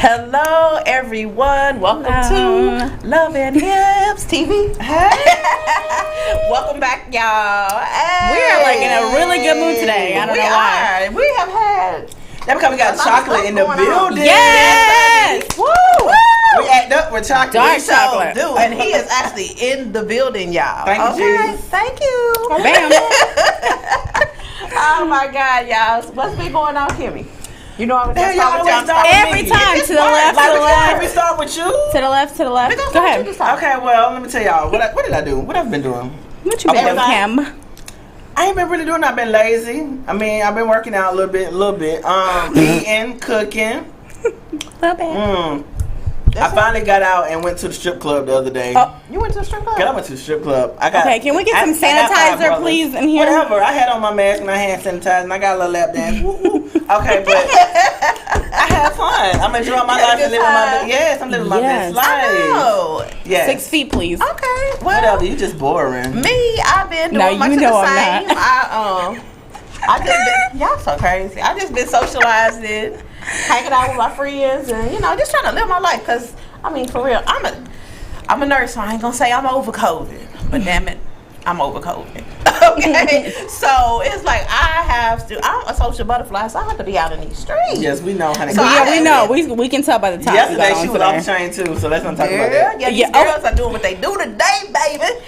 Hello, everyone. Welcome to Love and Hips TV. Hey. Welcome back, y'all. Hey. We are like in a really good mood today. I don't know why. We have had. That's because we got chocolate in the building. Yes. Woo. We act up with chocolate. Dark chocolate. Do, and he is actually in the building, y'all. Thank you, Jesus. Thank you. Bam. Oh my God, y'all. What's been going on, Kimmy? You know I'm gonna start with y'all. Every time to the left, to the left. We start with you. To the left, to the left. Go ahead. Okay, well, let me tell y'all. What did I do? What I've been doing? What you been doing, Kim? I ain't been really doing. I've been lazy. I mean, I've been working out a little bit. Eating, cooking. Little bit. I finally got out and went to the strip club the other day. Oh, you went to the strip club? I went to the strip club. Okay, can we get some sanitizer, please, in here? Whatever. I had on my mask and I hand sanitizer and I got a little lap dance. Okay, but I had fun. I'm enjoying my life and living my best. I'm living my best life. Oh, yes. 6 feet, please. Okay. Well, whatever. You just boring. Me, I've been doing much of the same. I just been, y'all so crazy. I just been socializing, hanging out with my friends, and just trying to live my life. Cause I mean, for real, I'm a nurse, so I ain't gonna say I'm over COVID, but damn it, I'm over COVID. Okay, so it's like I'm a social butterfly, so I have to be out in these streets. Yes, we know, honey. So we know. We can tell by the time. Yesterday she was off the chain too, so let's not talk about that. Yeah, these girls are doing what they do today, baby.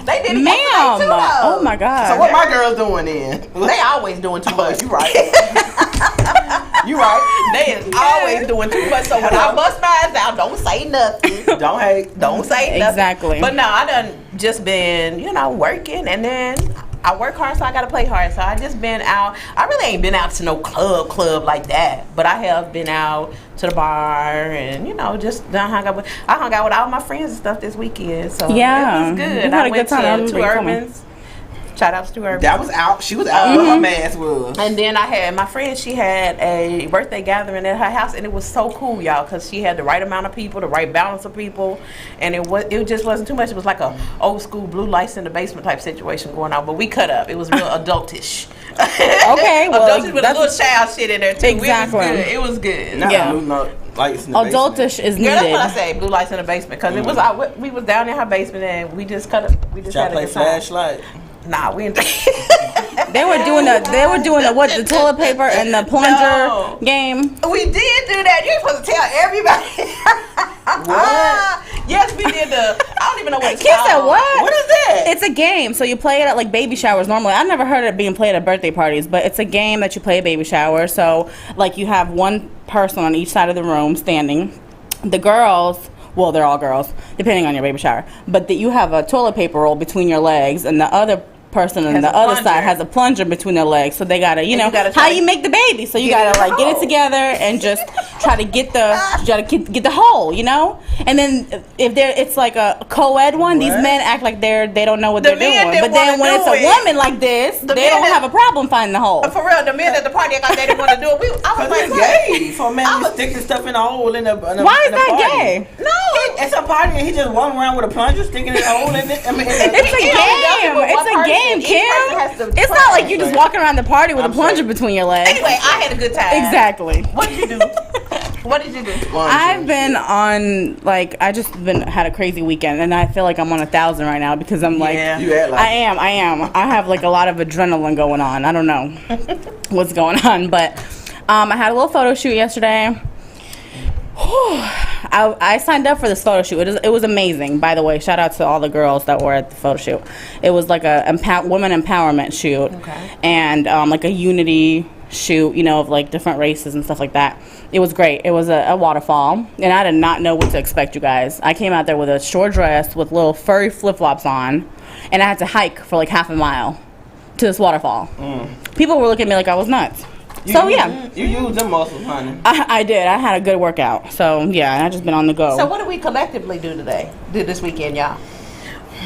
They did it yesterday too, though. Oh my God. So what my girls doing then? They always doing too much. You right. You right. They is always doing too much. So when I bust my ass out, don't say nothing. Don't hate. Don't say nothing. Exactly. But no, I done just been, working, and then I work hard, so I gotta play hard. So I just been out. I really ain't been out to no club like that, but I have been out to the bar and just hung out with all my friends and stuff this weekend. So yeah, it was good. You had a good time. To Urban's. Shout outs to Urban. That was out. She was out where her mask was. And then I had my friend. She had a birthday gathering at her house, and it was so cool, y'all, because she had the right amount of people, the right balance of people, and it just wasn't too much. It was like a old school blue lights in the basement type situation going on, but we cut up. It was real adultish. Okay, well, adultish with a little child shit in there too. Exactly. It was good. Yeah. Lights in the adultish basement. is needed. Girl, that's what I say. Blue lights in the basement, because it was we was down in her basement and we just cut up. We just had a good time. Flashlight. Nah, we ain't. They were doing the toilet paper and the plunger game. We did do that. You're supposed to tell everybody. What? Yes, we did I don't even know what it's called. Said what? What is that? It's a game. So you play it at like baby showers normally. I never heard of it being played at birthday parties, but it's a game that you play at baby shower. So like you have one person on each side of the room standing. The girls. Well, they're all girls, depending on your baby shower. But you have a toilet paper roll between your legs, and the other person on the other side has a plunger between their legs. So they gotta, how you make the baby. So you gotta like get it together and just try to get the hole, And then if it's like a co-ed one, these men act like they don't know what they're doing. But then when it's a woman like this, they don't have a problem finding the hole. For real, the men at the party act like they didn't want to do it. I was like, gay for a man to stick stuff in a hole in a Why is that gay? No, it's a party and he just walking around with a plunger sticking in a hole in it. I mean, it's a game. It's a game. Kim, it's not like you just walking around the party with a plunger between your legs. Anyway, I had a good time. Exactly. What did you do? What did you do? I've been on had a crazy weekend, and I feel like I'm on 1,000 right now because I'm like, I am. I have like a lot of adrenaline going on. I don't know what's going on, but I had a little photo shoot yesterday. I signed up for this photo shoot. It was amazing, by the way. Shout out to all the girls that were at the photo shoot. It was like a women empowerment shoot, and like a unity shoot, of like different races and stuff like that. It was great. It was a waterfall, and I did not know what to expect, you guys. I came out there with a short dress with little furry flip-flops on, and I had to hike for like half a mile to this waterfall. People were looking at me like I was nuts. You used them muscles, honey. I did. I had a good workout. So yeah, I just been on the go. So what did we collectively do this weekend, y'all?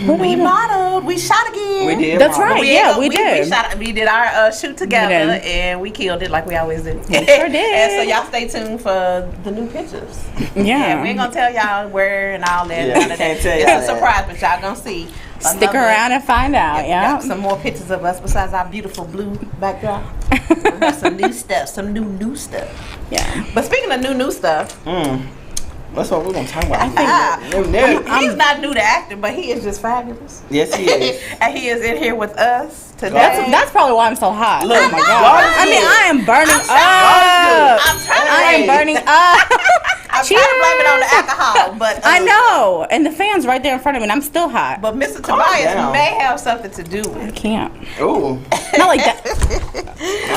We modeled. We shot again. We did. That's right. We did. We did our shoot together, and we killed it like we always do. We sure did. And so y'all stay tuned for the new pictures. Yeah. We ain't gonna tell y'all where and all that. Yeah, it's a surprise, but y'all gonna see. Stick around and find out. Yeah. Some more pictures of us besides our beautiful blue backdrop. We got some new stuff. Some new stuff. Yeah. But speaking of new stuff. That's what we're going to talk about. He's not new to acting, but he is just fabulous. Yes, he is. And he is in here with us today. That's probably why I'm so hot. Look, oh my God. I mean, I am burning up. I am burning up. I'm trying to blame it on the alcohol, but I know. And the fan's right there in front of me, and I'm still hot. But Mr. Tobias may have something to do with it. I can't. Ooh. Not like that.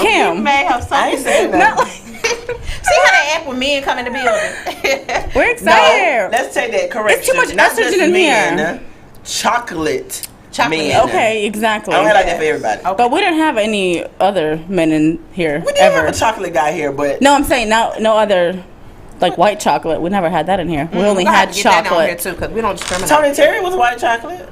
Kim. You may have something to do with it. See how they act when men come in the building. We're excited. No, let's take that correction. It's too much estrogen in here. Chocolate men. Okay, exactly. I don't have like that for everybody. Okay. But we didn't have any other men in here. We did have a chocolate guy here, but no, I'm saying no other. Like white chocolate, we never had that in here. We only had chocolate. That on here too, because we don't discriminate. Tony Terry was white chocolate.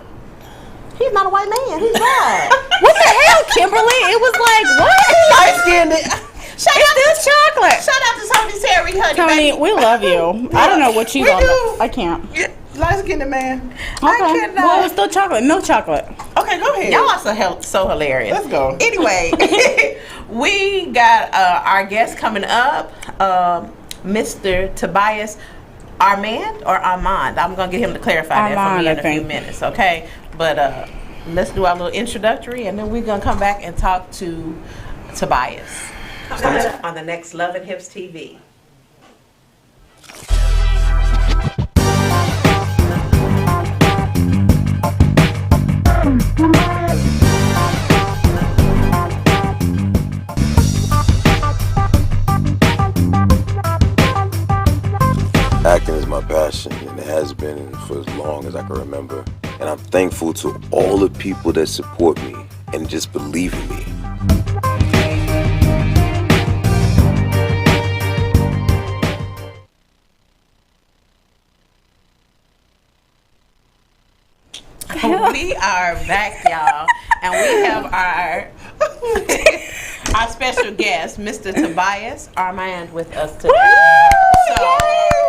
He's not a white man. He's white. What the hell, Kimberly? It was like what? Light skinned. Shout out to chocolate. Shout out to Tony Terry, honey. Tony, baby. we love you. I don't know what you on. I can't. Light skinned man. Okay. Well, it's still chocolate. Milk chocolate. Okay, go ahead. Y'all are so hilarious. Let's go. Anyway, we got our guest coming up. Mr. Tobias Armand or Armand. I'm going to get him to clarify that for me in a few minutes, okay? But let's do our little introductory, and then we're going to come back and talk to Tobias. On the next Love and Hips TV. Acting is my passion, and it has been for as long as I can remember. And I'm thankful to all the people that support me and just believe in me. We are back, y'all, and we have our special guest, Mr. Tobias Armand, with us today. So,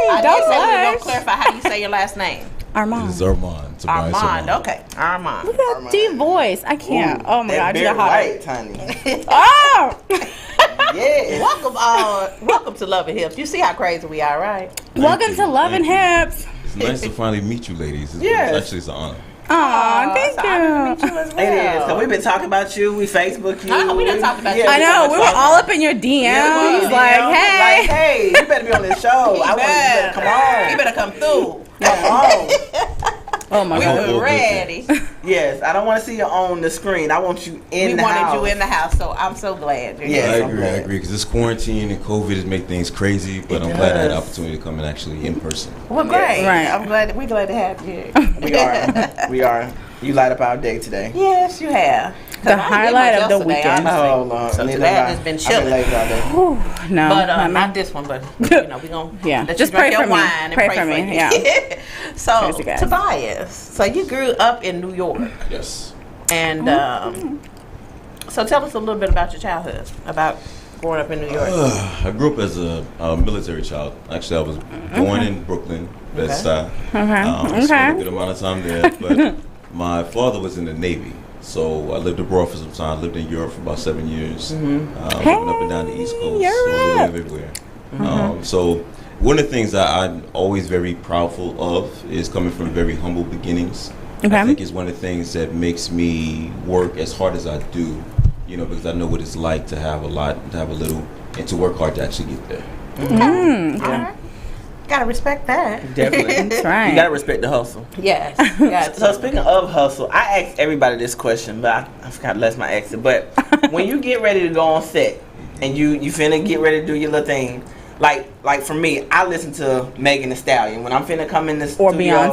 I did say we were going to clarify how you say your last name. Armand. This is Armand. Tobias Armand. Okay, Armand. Look at that deep voice. I can't. Oh my God, you're hot. Right, honey. Oh. Yeah. Welcome to Love and Hips. You see how crazy we are, right? Welcome to Love and Hips. It's nice to finally meet you, ladies. It's an honor. Aw, thank you. To meet you as well. It is. Cause we've been talking about you. We Facebook you. We done talked about you. I know. We were all up in your DMs. Hey, you better be on this show. You better come on. You better come through. Come on. Oh my God. We were ready. Yes, I don't want to see you on the screen. I want you in the house. We wanted you in the house, so I'm so glad you're here. I agree. Because this quarantine and COVID has made things crazy, but I'm glad I had the opportunity to come in actually in person. Well, great. Right. We're glad to have you here. We are. You light up our day today. Yes, you have. The highlight of the weekend. Oh, Lord. So today has been chilling. No, but not this one. But we're gonna let just you drink pray your wine for me. Yeah. So Tobias, so you grew up in New York. Yes. And so tell us a little bit about your childhood, about growing up in New York. I grew up as a military child. Actually, I was born in Brooklyn, Bedford-Stuyvesant. Spent a good amount of time there, but my father was in the Navy. So I lived abroad for some time. I lived in Europe for about 7 years. Living up and down the East Coast. So I lived everywhere. So one of the things that I'm always very proudful of is coming from very humble beginnings. I think it's one of the things that makes me work as hard as I do, because I know what it's like to have a lot, to have a little, and to work hard to actually get there. All right. Gotta respect that. Definitely. That's right. You gotta respect the hustle. Yes. So speaking of hustle, I asked everybody this question, but I forgot to let my ask it. But when you get ready to go on set and you finna get ready to do your little thing, like for me, I listen to Megan Thee Stallion when I'm finna come in the studio.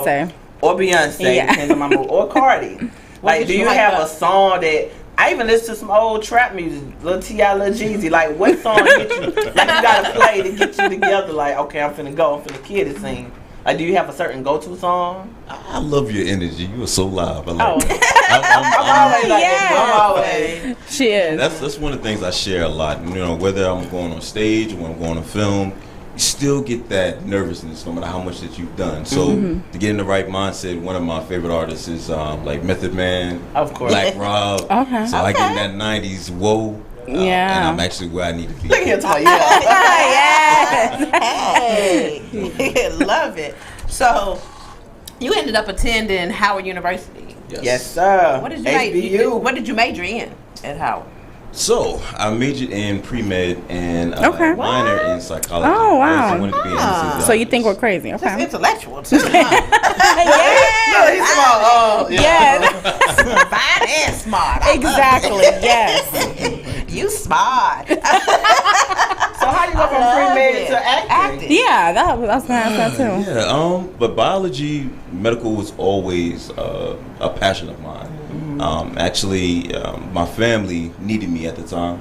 Or Beyonce. Depends on my mood. Or Cardi. Like, do you have a song that I even listen to some old trap music, Lil T.I., Lil Jeezy. Like, what song get you? Like, you gotta play to get you together. Like, okay, I'm finna kill this thing. Like, do you have a certain go-to song? I love your energy. You are so live. I love Oh. it. I'm always like that. I'm always. She is. That's one of the things I share a lot. You know, whether I'm going on stage or when I'm going on film, you still get that nervousness no matter how much that you've done. So to get in the right mindset, one of my favorite artists is like Method Man, of course, Black Rob. Okay. So I get in that '90s whoa. Yeah. And I'm actually where I need to be. Look at you. Hey, love it. So you ended up attending Howard University. Yes, sir. What did you HBU. What did you major in at Howard? So I majored in pre-med and minor in psychology. Oh, wow. I wanted to be an anesthesiologist. So you think we're crazy? Okay. Just intellectual too. No, he's smart. Yes. Fine and smart. Exactly. Yes. You smart. So how you go from pre-med to acting? Yeah, I was gonna ask that too. Yeah, but biology, medical was always a passion of mine. Actually, my family needed me at the time.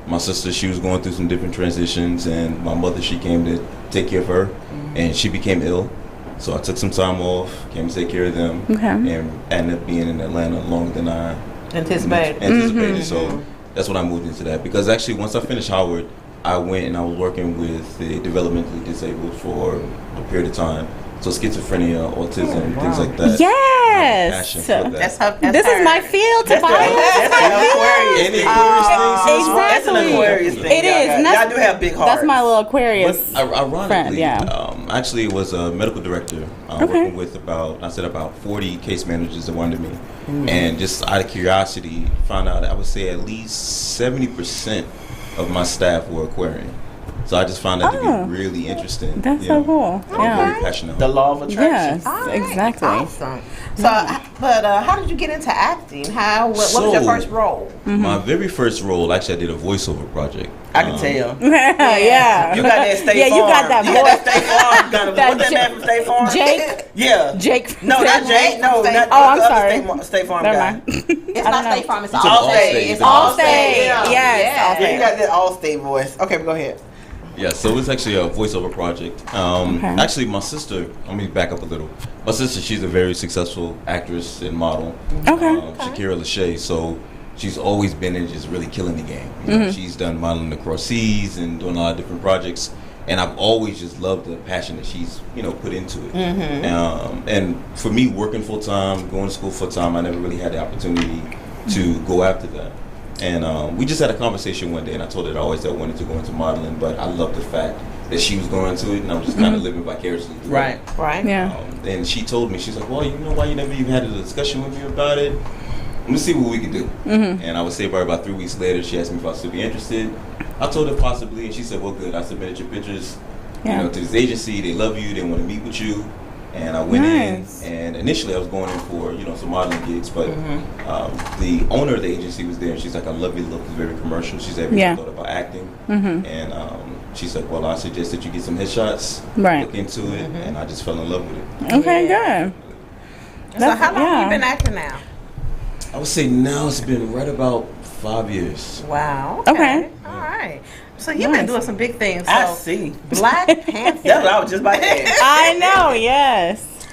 My sister, she was going through some different transitions, and my mother, she came to take care of her, and she became ill. So I took some time off, came to take care of them, and ended up being in Atlanta longer than I anticipated. So that's when I moved into that. Because actually, once I finished Howard, I went and I was working with the developmentally disabled for a period of time. So schizophrenia, autism, things like that. Yes. Passion for that. This is my field, Tobias. Any Aquarius things? Exactly. That's an Aquarius thing. It is. Y'all do have big hearts. That's my little Aquarius. But ironically, friend, actually, it was a medical director working with about 40 case managers that were under me. And just out of curiosity, found out I would say at least 70% of my staff were Aquarian. So I just found that to be really interesting. That's so cool. I'm very passionate. The law of attraction. Yes, exactly. Awesome. So, but how did you get into acting? What was your first role? My very first role, actually, I did a voiceover project. I can tell. Yeah. You got that State Farm. Yeah, you got that voice. You got that State Farm. What's that man from State Farm? Jake? Yeah. Jake. No, not Jake. No, not I'm sorry. State Farm Never guy. mind. It's not State Farm. It's Allstate. It's Allstate. Yeah. Yes. Yeah, you got that Allstate voice. Okay, go ahead. Yeah, so it's actually a voiceover project. Actually, my sister, let me back up a little. My sister, she's a very successful actress and model. Shakira Lachey. So she's always been in just really killing the game. You know, she's done modeling across seas and doing a lot of different projects. And I've always just loved the passion that she's, put into it. And for me, working full time, going to school full time, I never really had the opportunity to go after that. And we just had a conversation one day, and I told her I always wanted to go into modeling, but I love the fact that she was going into it, and I'm just kind of living vicariously through it. Right. Yeah. And she told me, she's like, well, you know why you never even had a discussion with me about it? Let me see what we can do. And I would say about 3 weeks later, she asked me if I would still be interested. I told her possibly, and she said, well, good. I submitted your pictures to this agency. They love you. They want to meet with you. And I went in, and initially I was going in for, some modeling gigs, but the owner of the agency was there, and she's like, I love your look, it's very commercial. She said, have you ever thought about acting? And she said, well, I suggest that you get some headshots, look into it, and I just fell in love with it. Okay, good. So how long have you been acting now? I would say now it's been right about 5 years. Wow. Okay. All right. So you've been doing some big things. So I see. Black Panther. That's what I was just about to ask. I know, yes.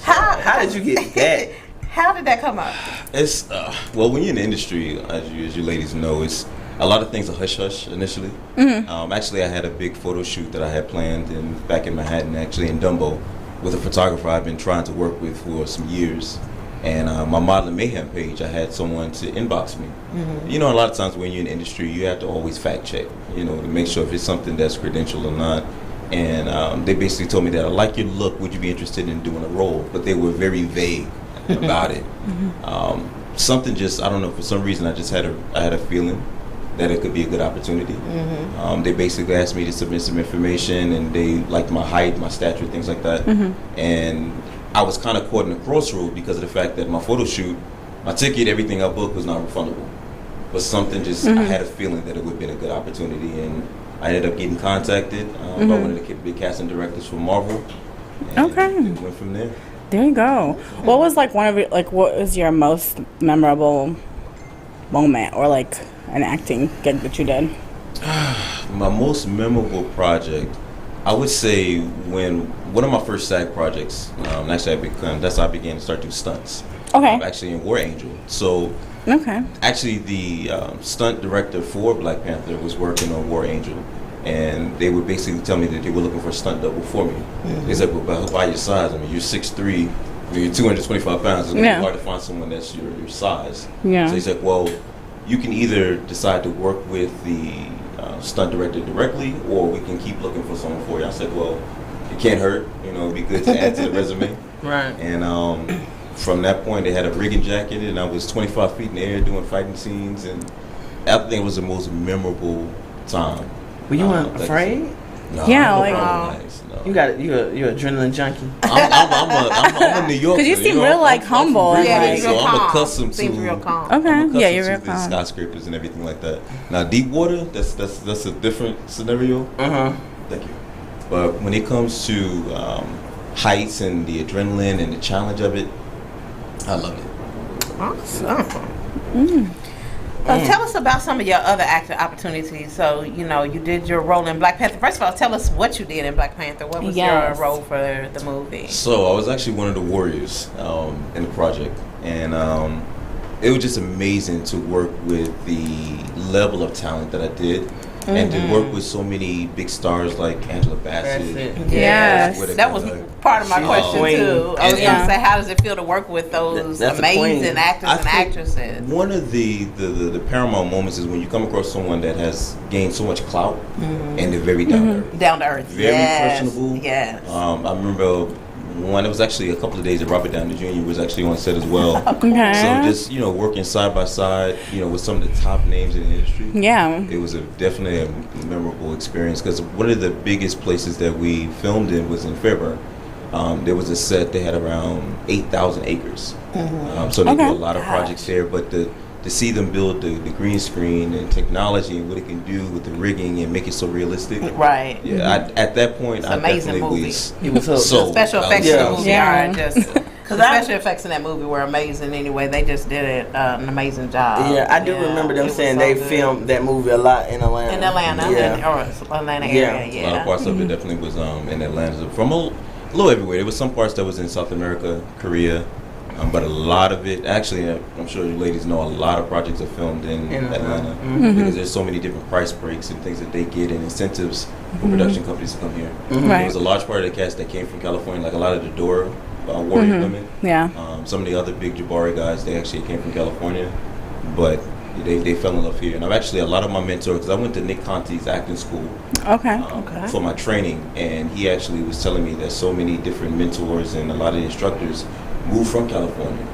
How did you get that? How did that come up? It's well, when you're in the industry, as you ladies know, it's a lot of things are hush hush initially. Actually, I had a big photo shoot that I had planned back in Manhattan, actually in Dumbo, with a photographer I've been trying to work with for some years. And my Modeling Mayhem page, I had someone to inbox me. A lot of times when you're in the industry, you have to always fact check, to make sure if it's something that's credentialed or not. And they basically told me that, I like your look, would you be interested in doing a role? But they were very vague about it. Something just, I don't know, for some reason I had a feeling that it could be a good opportunity. They basically asked me to submit some information, and they liked my height, my stature, things like that. And I was kind of caught in a crossroad because of the fact that my photo shoot, my ticket, everything I booked was not refundable. But something just, I had a feeling that it would have been a good opportunity, and I ended up getting contacted by one of the big casting directors from Marvel. And it went from there. There you go. What was what was your most memorable moment or like an acting gig that you did? My most memorable project, I would say, when one of my first SAG projects. That's how I began to start doing stunts. Okay. Actually, in War Angel. So. Okay. Actually, the stunt director for Black Panther was working on War Angel, and they would basically tell me that they were looking for a stunt double for me. Mm-hmm. He's like, well, by your size, I mean, you're 6'3", you're 225 pounds. It's going to be hard to find someone that's your size. Yeah. So he's like, well, you can either decide to work with the stunt director directly, or we can keep looking for someone for you. I said, well, it can't hurt. It'd be good to add to the resume. Right. And from that point, they had a rigging jacket, and I was 25 feet in the air doing fighting scenes, and I think it was the most memorable time. Were you afraid? No, yeah, no. You're adrenaline junkie. I'm a New Yorker. Because you seem real humble. So I'm accustomed to. Real calm. Okay. Yeah, you're real calm. Skyscrapers and everything like that. Now, deep water, that's a different scenario. Thank you. But when it comes to heights and the adrenaline and the challenge of it, I love it. Awesome. Tell us about some of your other acting opportunities. So, you did your role in Black Panther. First of all, tell us what you did in Black Panther. What was your role for the movie? So, I was actually one of the warriors in the project. And it was just amazing to work with the level of talent that I did. And to work with so many big stars like Angela Bassett. Yes. That was part of my question, too. I was going to say, how does it feel to work with those amazing actors and actresses? One of the paramount moments is when you come across someone that has gained so much clout and they're very down to earth. Down to earth. Very personable. Yes. I remember one, it was actually a couple of days that Robert Downey Jr. was actually on set as well. Okay. So just, working side by side, with some of the top names in the industry. Yeah. It was definitely a memorable experience, because one of the biggest places that we filmed in was in Fairburn. There was a set, they had around 8,000 acres. So they do a lot of projects there, but to see them build the green screen and technology and what it can do with the rigging and make it so realistic. Right. Yeah, at that point, it's I amazing definitely movie. was so... The special effects in the movie are just... The special effects in that movie were amazing anyway. They just did an amazing job. Yeah, I do remember them saying they filmed that movie a lot in Atlanta. In Atlanta, Atlanta area, A lot of parts of it definitely was in Atlanta. From a little everywhere. There was some parts that was in South America, Korea, but a lot of it, actually, I'm sure you ladies know, a lot of projects are filmed in Atlanta because there's so many different price breaks and things that they get and incentives for production companies to come here. There was a large part of the cast that came from California, like a lot of the Dora warrior women. Yeah. Some of the other big Jabari guys, they actually came from California, but they fell in love here. And I've actually, a lot of my mentors, because I went to Nick Conti's acting school for my training, and he actually was telling me that so many different mentors and a lot of the instructors moved from California,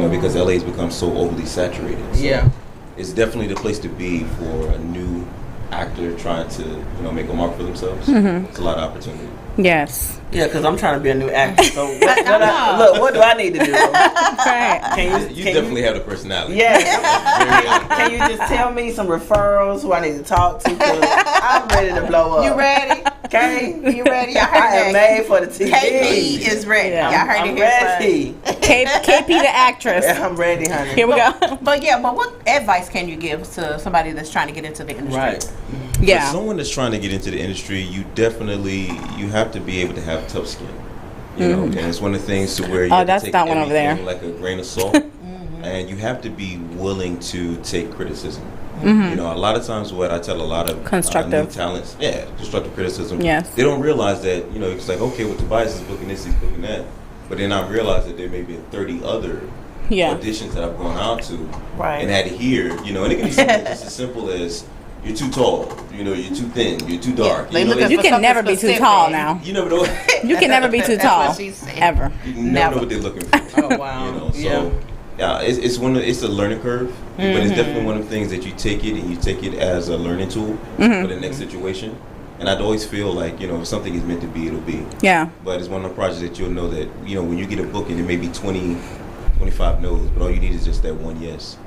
because LA has become so overly saturated. So it's definitely the place to be for a new actor trying to, make a mark for themselves. It's a lot of opportunity. Yes. Yeah, because I'm trying to be a new actor. So what do I need to do? Right. You definitely have the personality. Yeah. Can you just tell me some referrals who I need to talk to? I'm ready to blow up. You ready? Okay. You ready? I am made for the TV. KP is ready. Yeah. Y'all heard I'm it here ready. KP the actress. I'm ready, honey. Here we go. But what advice can you give to somebody that's trying to get into the industry? Right. Yeah. For someone that's trying to get into the industry, you have to be able to have tough skin. And it's one of the things to where you have to take that one over there. like a grain of salt, and you have to be willing to take criticism. A lot of times what I tell a lot of constructive new talents, constructive criticism. Yes. They don't realize that, it's like, okay, well, Tobias is booking this, he's booking that, but then I realize that there may be 30 other auditions that I've gone out to and had to hear, and it can be something just as simple as, you're too tall, you're too thin, you're too dark. You can never be too tall now. You never know. You can never be too tall, ever. You never know what they're looking for. Oh wow. It's a learning curve, but it's definitely one of the things that you take it and you take it as a learning tool for the next situation. And I'd always feel like, if something is meant to be, it'll be. Yeah. But it's one of the projects that you'll know that, when you get a book and it may be 20, 25 no's, but all you need is just that one yes.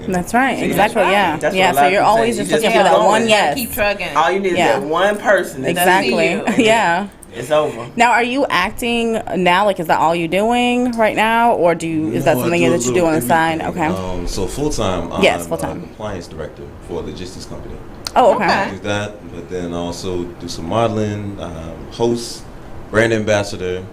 That's right. Exactly. Yeah. That's yeah. So you're always just looking for that one yes. Keep trucking. All you need is that one person. Exactly. Yeah. It's over. Now, are you acting now? Like, is that all you're doing right now, or is that something that you do on the side? Okay. So full time. Yes, full time. Compliance director for a logistics company. Oh, okay. I do that, but then also do some modeling, host, brand ambassador,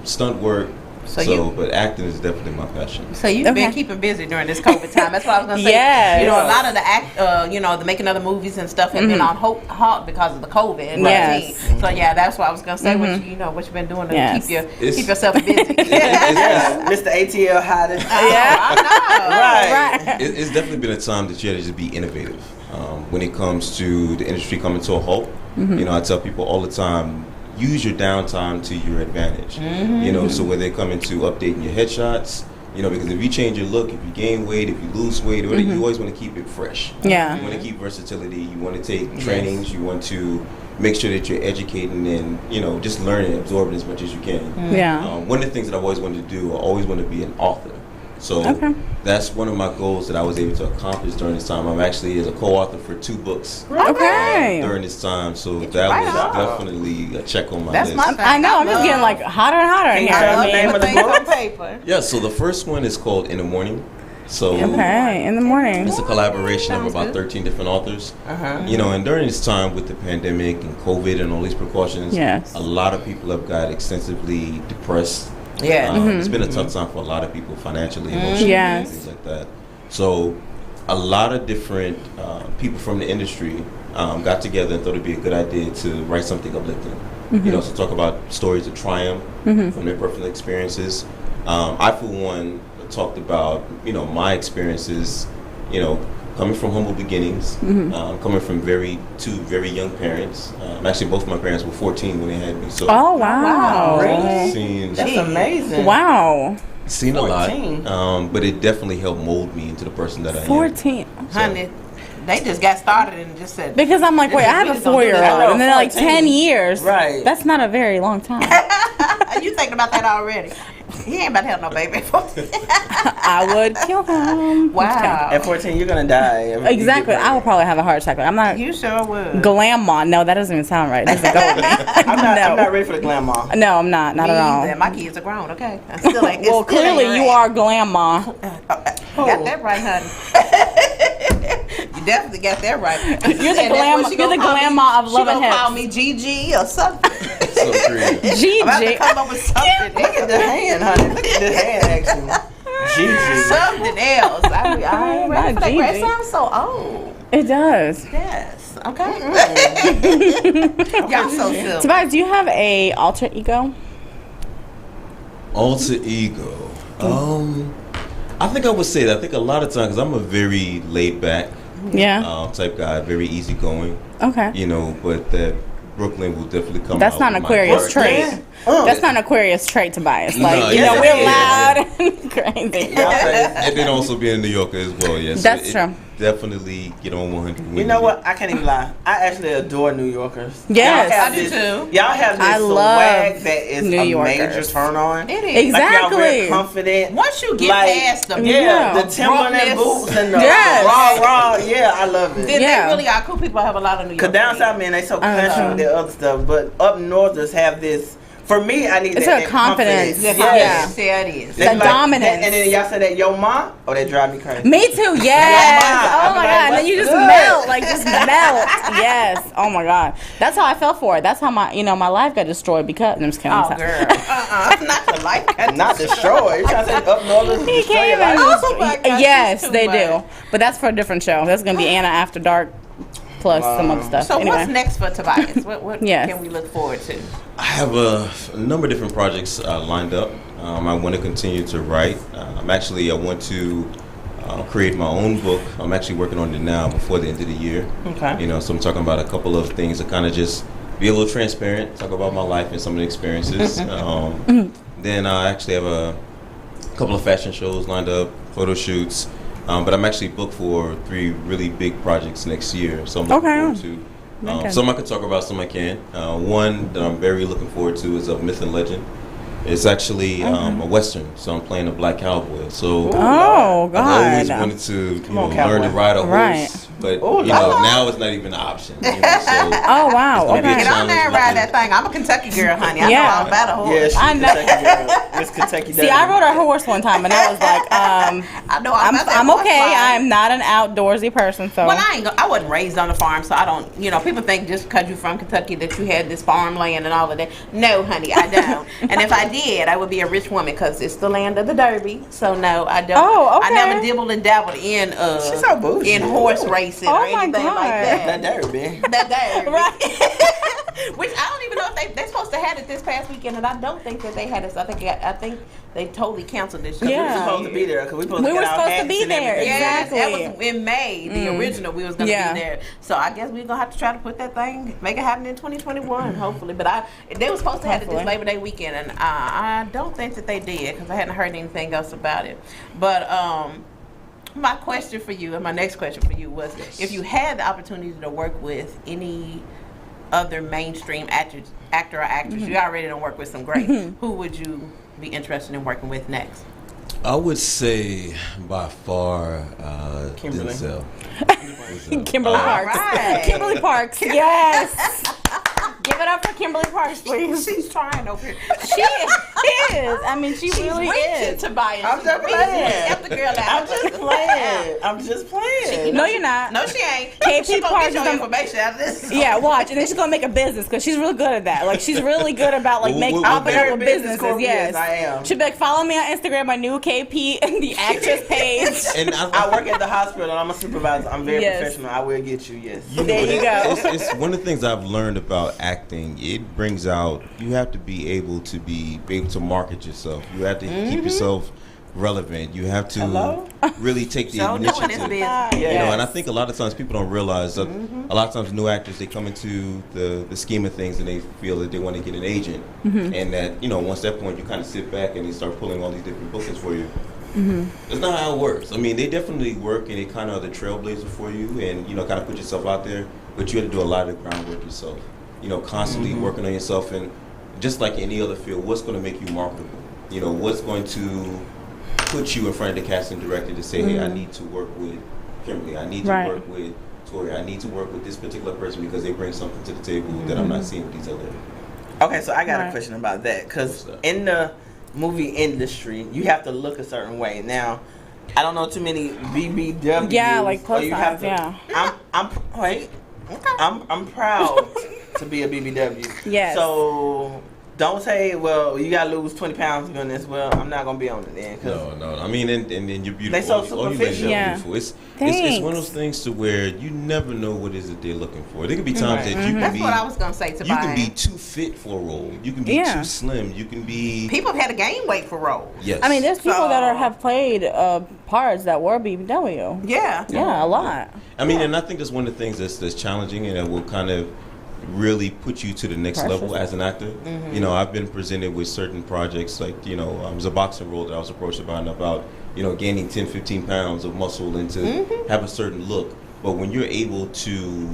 stunt work. But acting is definitely my passion. So you've been keeping busy during this COVID time. That's what I was gonna say. Yes. You know, a lot of the the making other movies and stuff have been on halt because of the COVID. Yes. So that's what I was gonna say. What you've been doing to keep yourself busy. Mr. ATL hottest. Yeah, I know. Right. It's definitely been a time that you had to just be innovative when it comes to the industry coming to a halt. You know, I tell people all the time, use your downtime to your advantage. You know, so where they're coming to updating your headshots, you know, because if you change your look, if you gain weight, if you lose weight, you always want to keep it fresh. Yeah. You want to keep versatility. You want to take trainings. You want to make sure that you're educating and, you know, just learning, absorbing as much as you can. Yeah. One of the things that I've always wanted to do, I always want to be an author. So that's one of my goals that I was able to accomplish during this time. I'm actually as a co-author for 2 books during this time. So that was definitely a check on my list. I know. I'm just getting like hotter and hotter in here. I name of the book? Paper. Yeah, so the first one is called In the Morning. So in the morning. it's a collaboration of about 13 different authors. You know, and during this time with the pandemic and COVID and all these precautions, a lot of people have got extensively depressed. It's been a tough time for a lot of people financially, emotionally, things like that. So a lot of different people from the industry got together and thought it'd be a good idea to write something uplifting. You know, so talk about stories of triumph from their personal experiences. I, for one, talked about, you know, my experiences, you know, coming from humble beginnings, coming from two very young parents. Actually, both of my parents were 14 when they had me. So wow. Really? That's amazing. Wow. Seen 14. A lot, but it definitely helped mold me into the person that I am. 14. Honey, they just got started and just said. Because I'm like, wait, I have a 4-year-old, and then like 10 years. Right. That's not a very long time. You thinking about that already? He ain't about to have no baby. I would kill him. Wow. At 14, you're gonna die. Exactly. I would probably have a heart attack. I'm not. You sure would. Grandma. No, that doesn't even sound right. That doesn't go with me. I'm not ready for the grandma. No, I'm not. Not at all. My kids are grown. Okay. I still ain't. Well, clearly you are grandma. Got that right, honey. You definitely got that right. You're the grandma of Love and Hips. Call me Gigi or something. So creative. Gigi. I'm about to come up with something. Look at the hand, honey. Look at the hand action. Gigi. Something else. I ain't ready for that. Gigi. It sounds so old. It does. Yes. Okay. Y'all so silly. Tobias, do you have a alter ego? Alter ego. I think I would say that. I think a lot of times, because I'm a very laid back type guy, very easygoing. Okay. You know, but that Brooklyn will definitely come That's out. Not an Aquarius trait. That's not an Aquarius trait, Tobias. Like, no, we're loud and crazy. And then also being a New Yorker as well, yes. That's true. Definitely get on 100. You know what? I can't even lie. I actually adore New Yorkers. Yes, I do too. Y'all have this swag that is a major turn on. It is. Exactly. Like y'all real confident. Once you get past them, the Timberland boots and the raw. Yeah, I love it. They really are cool people. Have a lot of New York. Cause down south, man, they so country with their other stuff. But up northers have this. For me, I need that confidence. Yes, it is. The dominance. And then y'all say that, yo, ma, they drive me crazy. Me too, yes. Oh my God. And then you just melt, Yes. Oh my God. That's how I fell for it. That's how my life got destroyed because, I'm just kidding. Oh, girl. Not your life got not destroyed. You trying to say up northers destroy your life? Yes, they do. But that's for a different show. That's going to be Anna After Dark. Plus some other stuff. So what's next for Tobias? What can we look forward to? I have a number of different projects lined up. I want to continue to write. I want to create my own book. I'm actually working on it now before the end of the year. Okay. You know, so I'm talking about a couple of things to kind of just be a little transparent, talk about my life and some of the experiences. Then I actually have a couple of fashion shows lined up, photo shoots. But I'm actually booked for 3 really big projects next year, so I'm looking forward to. Some I could talk about, some I can't. One that I'm very looking forward to is of Myth and Legend. It's actually a Western, so I'm playing a black cowboy. So I've always wanted to learn to ride a horse, But now it's not even an option. So oh wow! Okay. Get on there and ride that thing. I'm a Kentucky girl, honey. I know all about a horse. Yeah, she's Kentucky girl. Miss Kentucky. See, I rode a horse one time, and I was like, I know I'm okay. I'm not an outdoorsy person, so. Well, I wasn't raised on a farm, so I don't. People think just because you're from Kentucky that you had this farmland and all of that. No, honey, I don't. And if I did, I would be a rich woman because it's the land of the Derby. So no, I don't. Oh, okay. I never dibbled and dabbled in She's so bougie. in horse racing or anything like that. That Derby. That Derby. Right. Which I don't even know if they're supposed to have it this past weekend, and I don't think that they had it. So I think they totally canceled this. We were supposed to be there because we were supposed to be there. Exactly. That was in May. The original, we was gonna be there. So I guess we're gonna have to try to put that thing, make it happen in 2021, hopefully. But they were supposed to have it this Labor Day weekend, and I don't think that they did because I hadn't heard anything else about it. But my question for you, and my next question for you was, if you had the opportunity to work with any other mainstream actor or actress, you already don't work with some great, who would you be interested in working with next? I would say by far Kimberly. Denzel. Kimberly Parks. Right. Kimberly Parks. Yes. Give it up for Kimberly Parks, please. She's trying over here. She is. I mean, she really is. Tobias. I'm just playing. Help the girl out. I'm just playing. No, you're not. No, she ain't. KP She gonna Parks get your is information out of this. Yeah, watch, and then she's gonna make a business because she's really good at that. Like she's really good about making up with businesses. Yes, I am. She'll be like, follow me on Instagram, my new KP and the actress page. And I work at the hospital. I'm a supervisor. I'm very professional. I will get you. Yes. There you go. It's one of the things I've learned about acting. It brings out. You have to be able to market yourself. You have to keep yourself relevant. You have to really take the initiative. And I think a lot of times people don't realize that a lot of times new actors, they come into the scheme of things and they feel that they want to get an agent, and that once that point you kind of sit back and they start pulling all these different bookings for you. That's not how it works. I mean, they definitely work and they kind of are the trailblazer for you, and kind of put yourself out there, but you have to do a lot of the groundwork yourself. Constantly working on yourself, and just like any other field, what's going to make you marketable? What's going to put you in front of the casting director to say, hey, I need to work with Kimberly, I need to work with Tori, I need to work with this particular person because they bring something to the table that I'm not seeing with these other. Okay, so I got a question about that, because in the movie industry, you have to look a certain way. Now, I don't know too many BBWs. Yeah, like plus size, I'm proud to be a BBW. Yes. So don't say, well, you gotta lose 20 pounds doing this. Well, I'm not gonna be on it then. No. I mean, and you're beautiful. They so superficial. Beautiful. It's one of those things to where you never know what it is that they're looking for. There could be times that you can That's be. what I was gonna say. You can be too fit for a role. You can be too slim. You can be. People have had to gain weight for roles. Yes. I mean, there's people that have played parts that were BBW. Yeah. Yeah, a lot. I mean, and I think that's one of the things that's challenging and that will kind of really put you to the next level as an actor. I've been presented with certain projects like, it was a boxing role that I was approached about, gaining 10, 15 pounds of muscle and to have a certain look. But when you're able to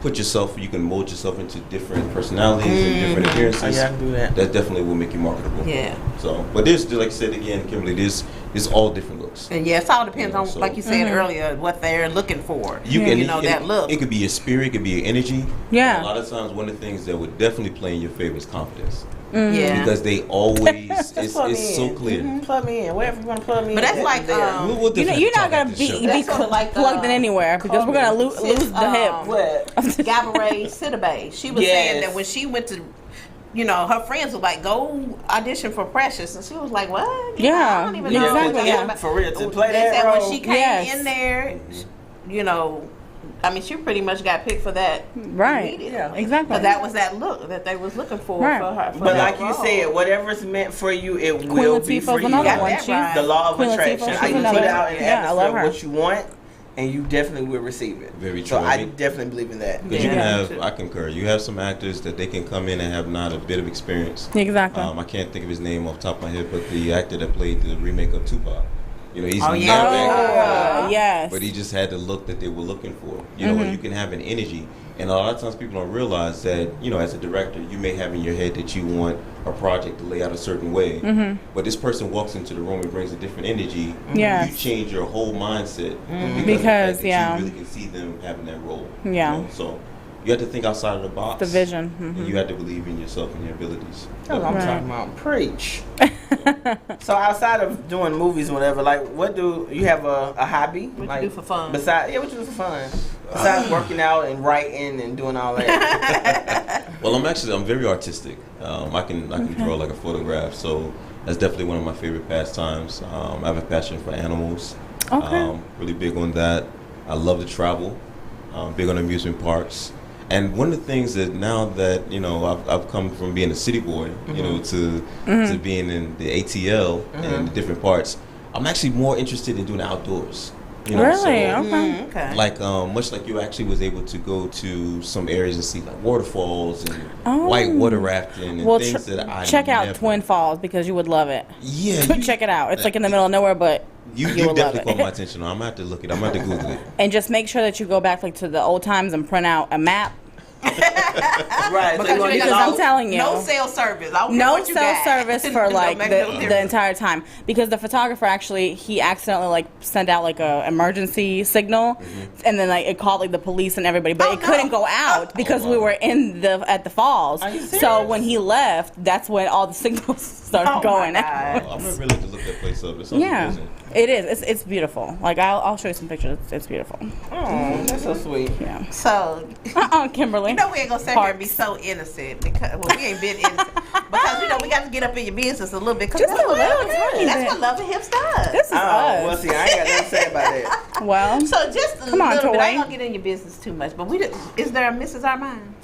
put yourself, you can mold yourself into different personalities and different appearances. That definitely will make you marketable. Yeah. So, but there's, like I said again, Kimberly, there's all different looks. And it all depends on, like you said earlier, what they're looking for. That look. It could be your spirit, it could be your energy. Yeah. And a lot of times, one of the things that would definitely play in your favor is confidence. Yeah. Because they always, it's so clear. Plug me in, wherever you want to plug me in. But that's like, you're not going to be plugged in anywhere because we're going to lose the hip. What? Gabourey Sidibe. She was saying that when she went to, her friends were like, go audition for Precious. And she was like, what? I don't even know. Exactly. For real, to play they that said role. when she came in there, she pretty much got picked for that. Right. Yeah. Exactly. But that was that look that they was looking for right. for her. But like you said, whatever's meant for you, it will be for you. Another one. Right. The law of attraction. You put out in the atmosphere what you want, and you definitely will receive it. Very true. So I definitely believe in that. Because you can have, I concur. You have some actors that they can come in and have not a bit of experience. Exactly. I can't think of his name off the top of my head, but the actor that played the remake of Tupac. You know, he's yes. but he just had the look that they were looking for. You know, you can have an energy, and a lot of times people don't realize that, you know, as a director, you may have in your head that you want a project to lay out a certain way, but this person walks into the room and brings a different energy. Yes. You change your whole mindset because of the fact that you really can see them having that role. Yeah. You know? So you have to think outside of the box. The vision. And you have to believe in yourself and your abilities. That's what I'm talking about. Preach. So outside of doing movies or whatever, like, what do you have a hobby? What like, you do for fun? Besides, what you do for fun? Besides working out and writing and doing all that. Well, I'm very artistic. I can draw like a photograph, so that's definitely one of my favorite pastimes. I have a passion for animals. Okay. Really big on that. I love to travel. Big on amusement parks. And one of the things that now that, you know, I've come from being a city boy, you know, to being in the ATL and the different parts, I'm actually more interested in doing the outdoors. You know, Really? So, Okay. like much like you actually was able to go to some areas and see like waterfalls and white water rafting and things that I check out never... Twin Falls because you would love it. Yeah, Check it out. It's like in the middle of nowhere, but you will love definitely it. caught my attention. I'm gonna have to look it. I'm gonna have to Google it. And just make sure that you go back like to the old times and print out a map. Right. Because I'm telling you, no cell service. No cell service for like the entire time, because the photographer actually, he accidentally like sent out like a emergency signal, and then like it called like the police and everybody, but it couldn't go out because we were at the falls. Are you serious? So when he left, that's when all the signals started going out. I'm gonna really have to look that place up. It's amazing. It is. It's beautiful. Like I'll show you some pictures. It's beautiful. Oh, that's so sweet. Yeah. So, Kimberly. you know we ain't gonna sit here and be so innocent because we ain't been innocent because we got to get up in your business a little bit. Just a little tiny That's bit. what Love and Hips does. This is us. Well, see, I ain't got nothing to say about that. Well, So just a Come on, little bit. I ain't Toy. gonna get in your business too much, but is there a Mrs. Armand?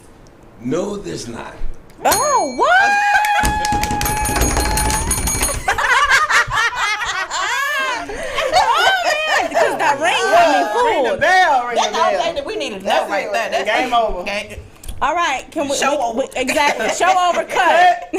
No, there's not. oh, what? Because that ring got me Ring the fooled. bell, ring the That's all bell. that we need to know That's right it. there. That's Game over. Okay. All right, can we Show over. exactly show over? Cut.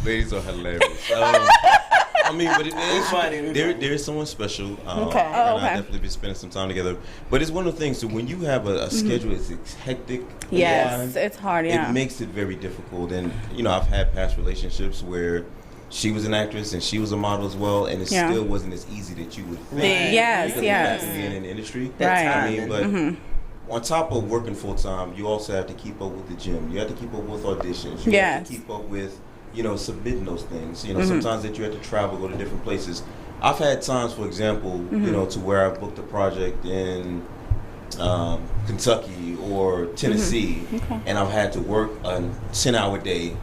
Ladies are hilarious. I mean, but it's funny. There is someone special. Okay. And Okay. I'll definitely be spending some time together. But it's one of the things. So when you have a schedule that's hectic, Yes, it's hard. Yeah. it makes it very difficult. And you know, I've had past relationships where she was an actress and she was a model as well, and it still wasn't as easy that you would think. Yes, because yes. of the fact of being in the industry. Right. I mean, but. On top of working full time, you also have to keep up with the gym. You have to keep up with auditions. You have to keep up with, you know, submitting those things. You know, sometimes that you have to travel, go to different places. I've had times, for example, you know, to where I booked a project in Kentucky or Tennessee, and I've had to work a 10-hour day,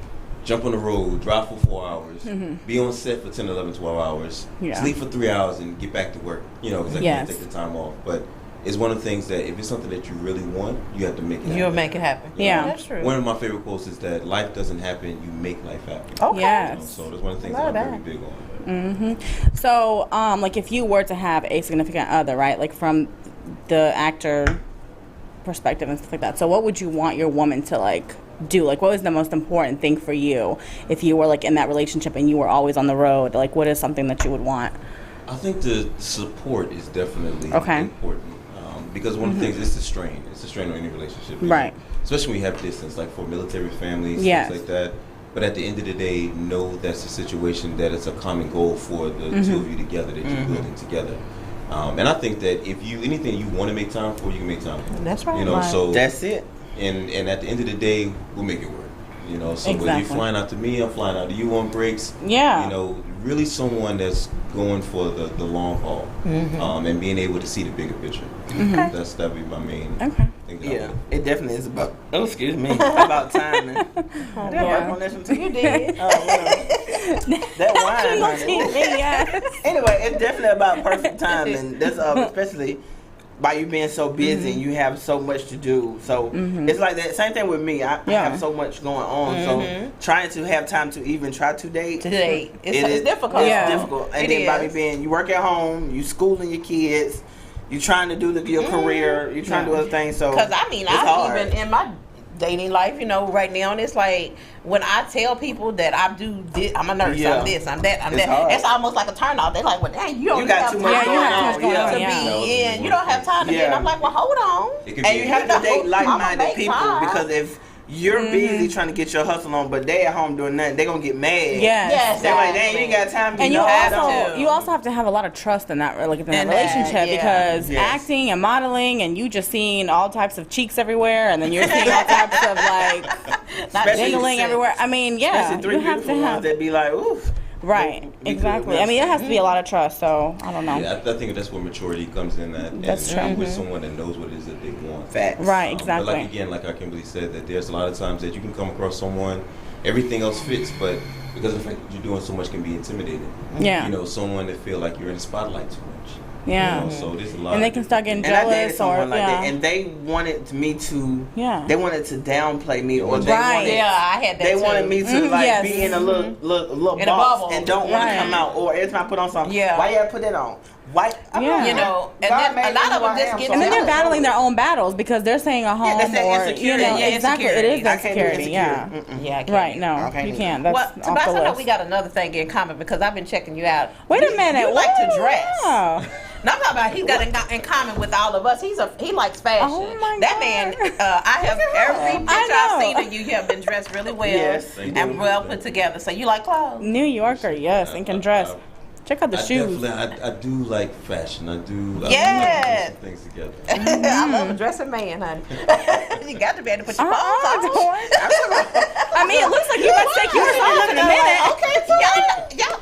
jump on the road, drive for 4 hours, be on set for 10, 11, 12 hours, sleep for 3 hours, and get back to work. You know, because I can't take the time off. But it's one of the things that if it's something that you really want, you have to make it happen. You'll make it happen. Yeah. That's true. One of my favorite quotes is that life doesn't happen, you make life happen. Okay. Yes. You know, so that's one of the things that I'm very big on. So, like, if you were to have a significant other, right, like from the actor perspective and stuff like that, so what would you want your woman to like do? Like, what was the most important thing for you if you were like in that relationship and you were always on the road? Like, what is something that you would want? I think the support is definitely important. Because one of the things, it's a strain on any relationship. Right. Especially when you have distance, like for military families, Yes. things like that. But at the end of the day, know that's a situation that it's a common goal for the two of you together, that you're building together. And I think that if anything you want to make time for, you can make time for. That's right. You know, so That's it. And at the end of the day, we'll make it work. You know, so whether you're flying out to me, I'm flying out to you on breaks. Yeah. You know, really someone that's going for the long haul, and being able to see the bigger picture. That'd be my main thing. Yeah, it definitely is about. Oh, excuse me, about timing. Did I work on this one too? You did. Oh, well. That wine, honey. Anyway, it's definitely about perfect timing. That's especially by you being so busy and you have so much to do. So it's like that. Same thing with me. I have so much going on. So trying to have time to even try to date. It's difficult. It's difficult. And then by me being, you work at home, you schooling your kids, you trying to do your career, you trying to do other things. So because I mean, it's hard. even in my dating life, right now, and it's like when I tell people that I'm a nurse, I'm this, I'm that, I'm that. Hard. It's almost like a turn off. They're like, well, dang, you don't have time to be in. You don't have time to be in. I'm like, well, hold on. And you have to date like-minded people because if you're busy trying to get your hustle on, but they at home doing nothing, they're going to get mad. Yes. They're like, dang, you ain't got time to and you also have to have a lot of trust in that relationship because acting and modeling and you just seeing all types of cheeks everywhere and then you're seeing all types of like jiggling everywhere. I mean, you have to have that be like, oof. Right, exactly. I mean, it has to be a lot of trust, so I don't know. Yeah, I think that's where maturity comes in at. That's true. With someone that knows what it is that they want. Facts. Right, exactly. But like again, like our Kimberly said, that there's a lot of times that you can come across someone, everything else fits, but because of the fact that you're doing so much can be intimidating. Yeah. Someone that feel like you're in the spotlight too much. Yeah. So there's a lot. And they can start getting jealous and they wanted me to. Yeah. They wanted to downplay me, or they wanted. Yeah, I had that. They wanted me to be in a little in box a and don't want to come out. Or every time I put on something, why you gotta put that on? Why? And then a lot of them just get. And then they're battling their own battles because they're staying at home exactly. It is insecurity. Yeah. Yeah. Right. No, you can't. That's Tobias, I know we got another thing in common because I've been checking you out. Wait a minute. You like to dress. No, I'm talking about he's got in common with all of us. He likes fashion. Oh my God. That man, I have every picture I've seen of you. You have been dressed really well and well put together. So you like clothes? New Yorker, yes, and can dress. Check out the shoes. I do like fashion. I do. Yes. I put things together. I love a dressing man, honey. You got to be able to put your clothes on. I mean, it looks like you're about to take yours off in a minute. Okay, yeah.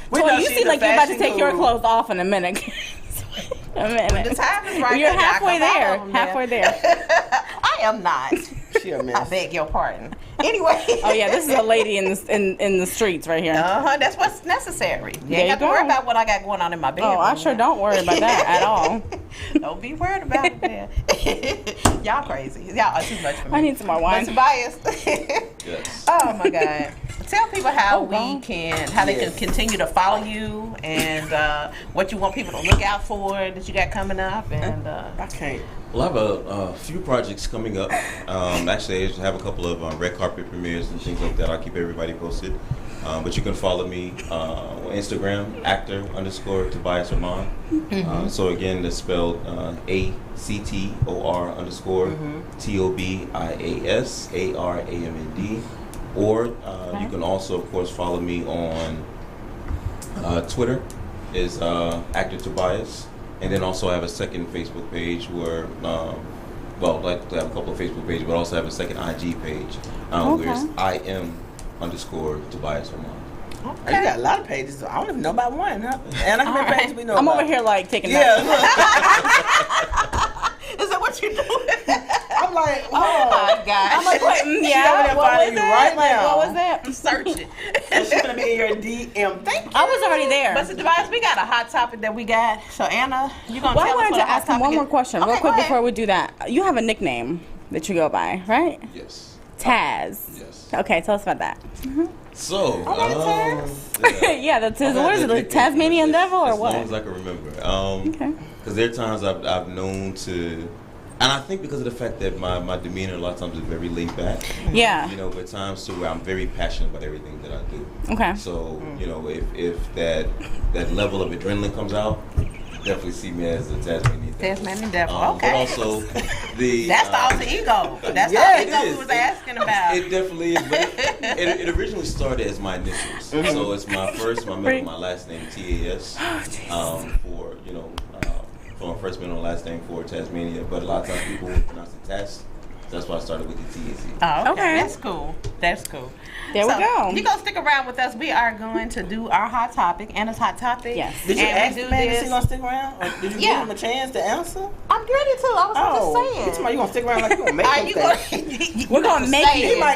Well, you seem like you're about to take your clothes off in a minute. When the time is right, you're halfway there. Halfway there. I am not. She a mess. I beg your pardon. Anyway. Oh yeah, this is a lady in the streets right here. That's what's necessary. You ain't got to worry about what I got going on in my bedroom. Oh, I sure don't worry about that at all. Don't be worried about it, man. Y'all crazy. Y'all are too much for me. I need some more wine. But Tobias. Yes. Oh my God. Tell people how they can continue to follow you and what you want people to look out for that you got coming up. And I can't. Well, I have a few projects coming up. Actually, I have a couple of red carpet premieres and things like that. I'll keep everybody posted. But you can follow me on Instagram, actor_Tobias Armand. So again, that's spelled ACTOR_TOBIASARAMND. Or you can also, of course, follow me on Twitter, is Actor Tobias. And then also I have a second Facebook page where, like to have a couple of Facebook pages, but also have a second IG page where it's IM_Tobias Armand. Okay. You got a lot of pages. I don't even know about one, huh? And how many pages we know I'm about? over here like taking notes. Is that what you're doing? I'm like, oh my God. I'm like, what was that? What was that? Search it. And she's gonna be in your DM. Thank you. I was already there. But Tobias, we got a hot topic that we got. So Anna, you gonna well, tell us I wanted to ask him one more question real quick before we do that. You have a nickname that you go by, right? Yes. Taz. Yes. Okay, tell us about that. So, yeah, what is it, the Tasmanian devil or what? As long as I can remember. Because there are times I've known to, and I think because of the fact that my demeanor a lot of times is very laid back. Yeah. But times to where I'm very passionate about everything that I do. Okay. So, if that level of adrenaline comes out, definitely see me as a Tasmanian devil. Okay. But also the that's the alter ego. That's the alter ego we was asking about. It definitely is. But it originally started as my initials. So it's my first, my middle, my last name, TAS. For my first middle and last name for Tasmania. But a lot of times people would pronounce it Tas. That's why I started with the TAC. Oh, okay. That's cool. There we go. You're going to stick around with us. We are going to do our hot topic, Anna's hot topic. Yes. Did you ask the man if he's going to stick around? Or did you give him a chance to answer? I'm ready to. I was just saying. You're going to stick around like you're going to make him We're going to make you. You are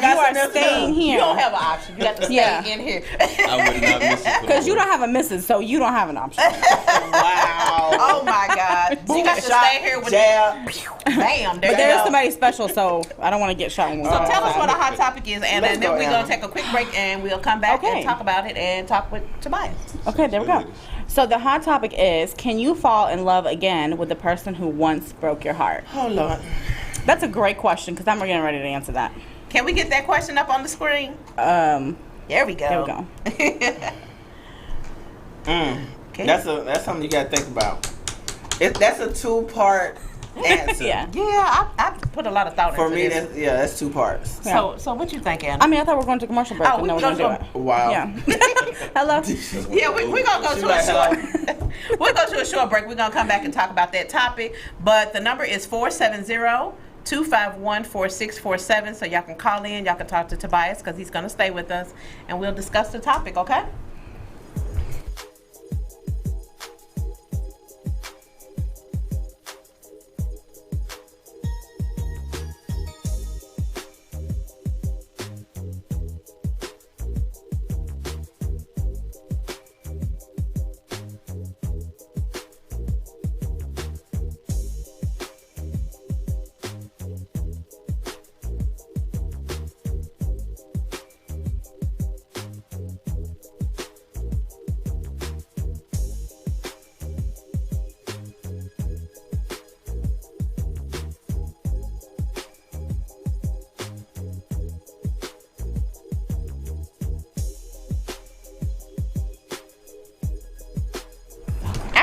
staying here. You don't have an option. You got to stay in here. I would not miss it. Because you don't have a missus, so you don't have an option. Wow. Oh, my God. You got to stay here with jab. Bam. But there is somebody special, so I don't want to get shot. So tell us what a hot topic is, Anna, and then we're going to take a quick break and we'll come back and talk about it and talk with Tobias. Okay, there we go. So the hot topic is, can you fall in love again with the person who once broke your heart? Oh, Lord. That's a great question because I'm getting ready to answer that. Can we get that question up on the screen? There we go. There we go. Okay. That's something you gotta think about. That's a 2-part answer. Yeah. Yeah, I put a lot of thought For into me, this. that's 2 parts. Yeah. So what you think, Anna? I mean, I thought we were going to commercial break. Oh, and then we we're going gonna to do it. Wow. Yeah. Hello? Yeah, we're going to go to a short we'll go to a short break. We're going to come back and talk about that topic. But the number is 470-251-4647. So y'all can call in. Y'all can talk to Tobias because he's going to stay with us. And we'll discuss the topic, okay?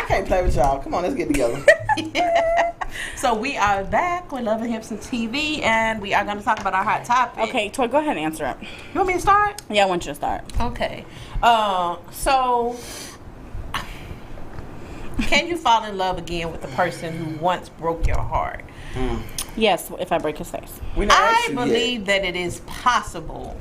Can't play with y'all. Come on, let's get together. So we are back with Love and Hips and TV, and we are going to talk about our hot topic. Okay, Toy, go ahead and answer it. You want me to start? Yeah, I want you to start. Okay. So can you fall in love again with the person who once broke your heart? Yes, if I break his face. I believe that it is possible,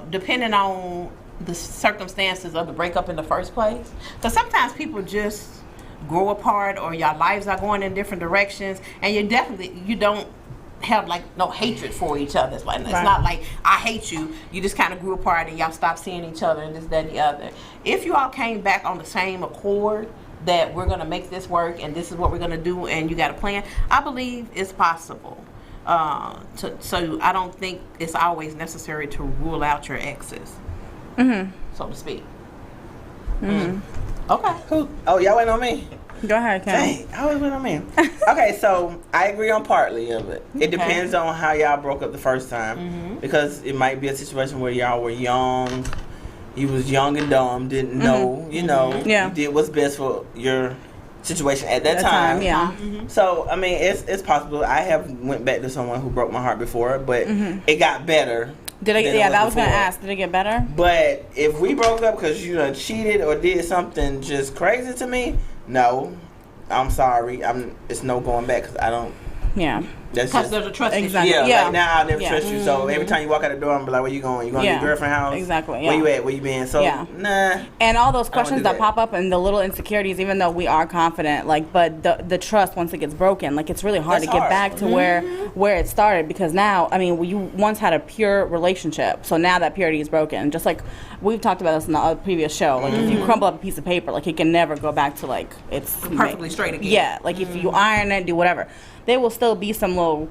depending on the circumstances of the breakup in the first place. Because sometimes people just grow apart, or your lives are going in different directions, and you don't have like no hatred for each other. It's not like I hate you. You just kind of grew apart and y'all stopped seeing each other and this, that, and the other. If you all came back on the same accord that we're going to make this work and this is what we're going to do and you got a plan, I believe it's possible. So I don't think it's always necessary to rule out your exes, so to speak. Okay. Oh, y'all waiting on me? Go ahead, Ken. Dang, I always went on me. Okay, so I agree on partly of it. It depends on how y'all broke up the first time, because it might be a situation where y'all were young. You was young and dumb, didn't know, you did what's best for your situation at that time. So I mean, it's possible. I have went back to someone who broke my heart before, but it got better. Did it? Yeah, that was gonna ask. Did it get better? But if we broke up because you done cheated or did something just crazy to me, no, I'm sorry. It's no going back because I don't. Yeah. That's because just, there's a trust issue. Yeah. Like now I'll never trust you. So every time you walk out the door, I'm like, where you going? You going to your girlfriend's house? Exactly. Where you at? Where you been? So nah. And all those questions that pop up and the little insecurities, even though we are confident, but the trust once it gets broken, it's really hard to get back to where it started, because now, I mean, you once had a pure relationship, so now that purity is broken. Just like we've talked about this in the previous show, if you crumble up a piece of paper, it can never go back to it's perfectly straight again. Yeah, if you iron it, do whatever, there will still be some little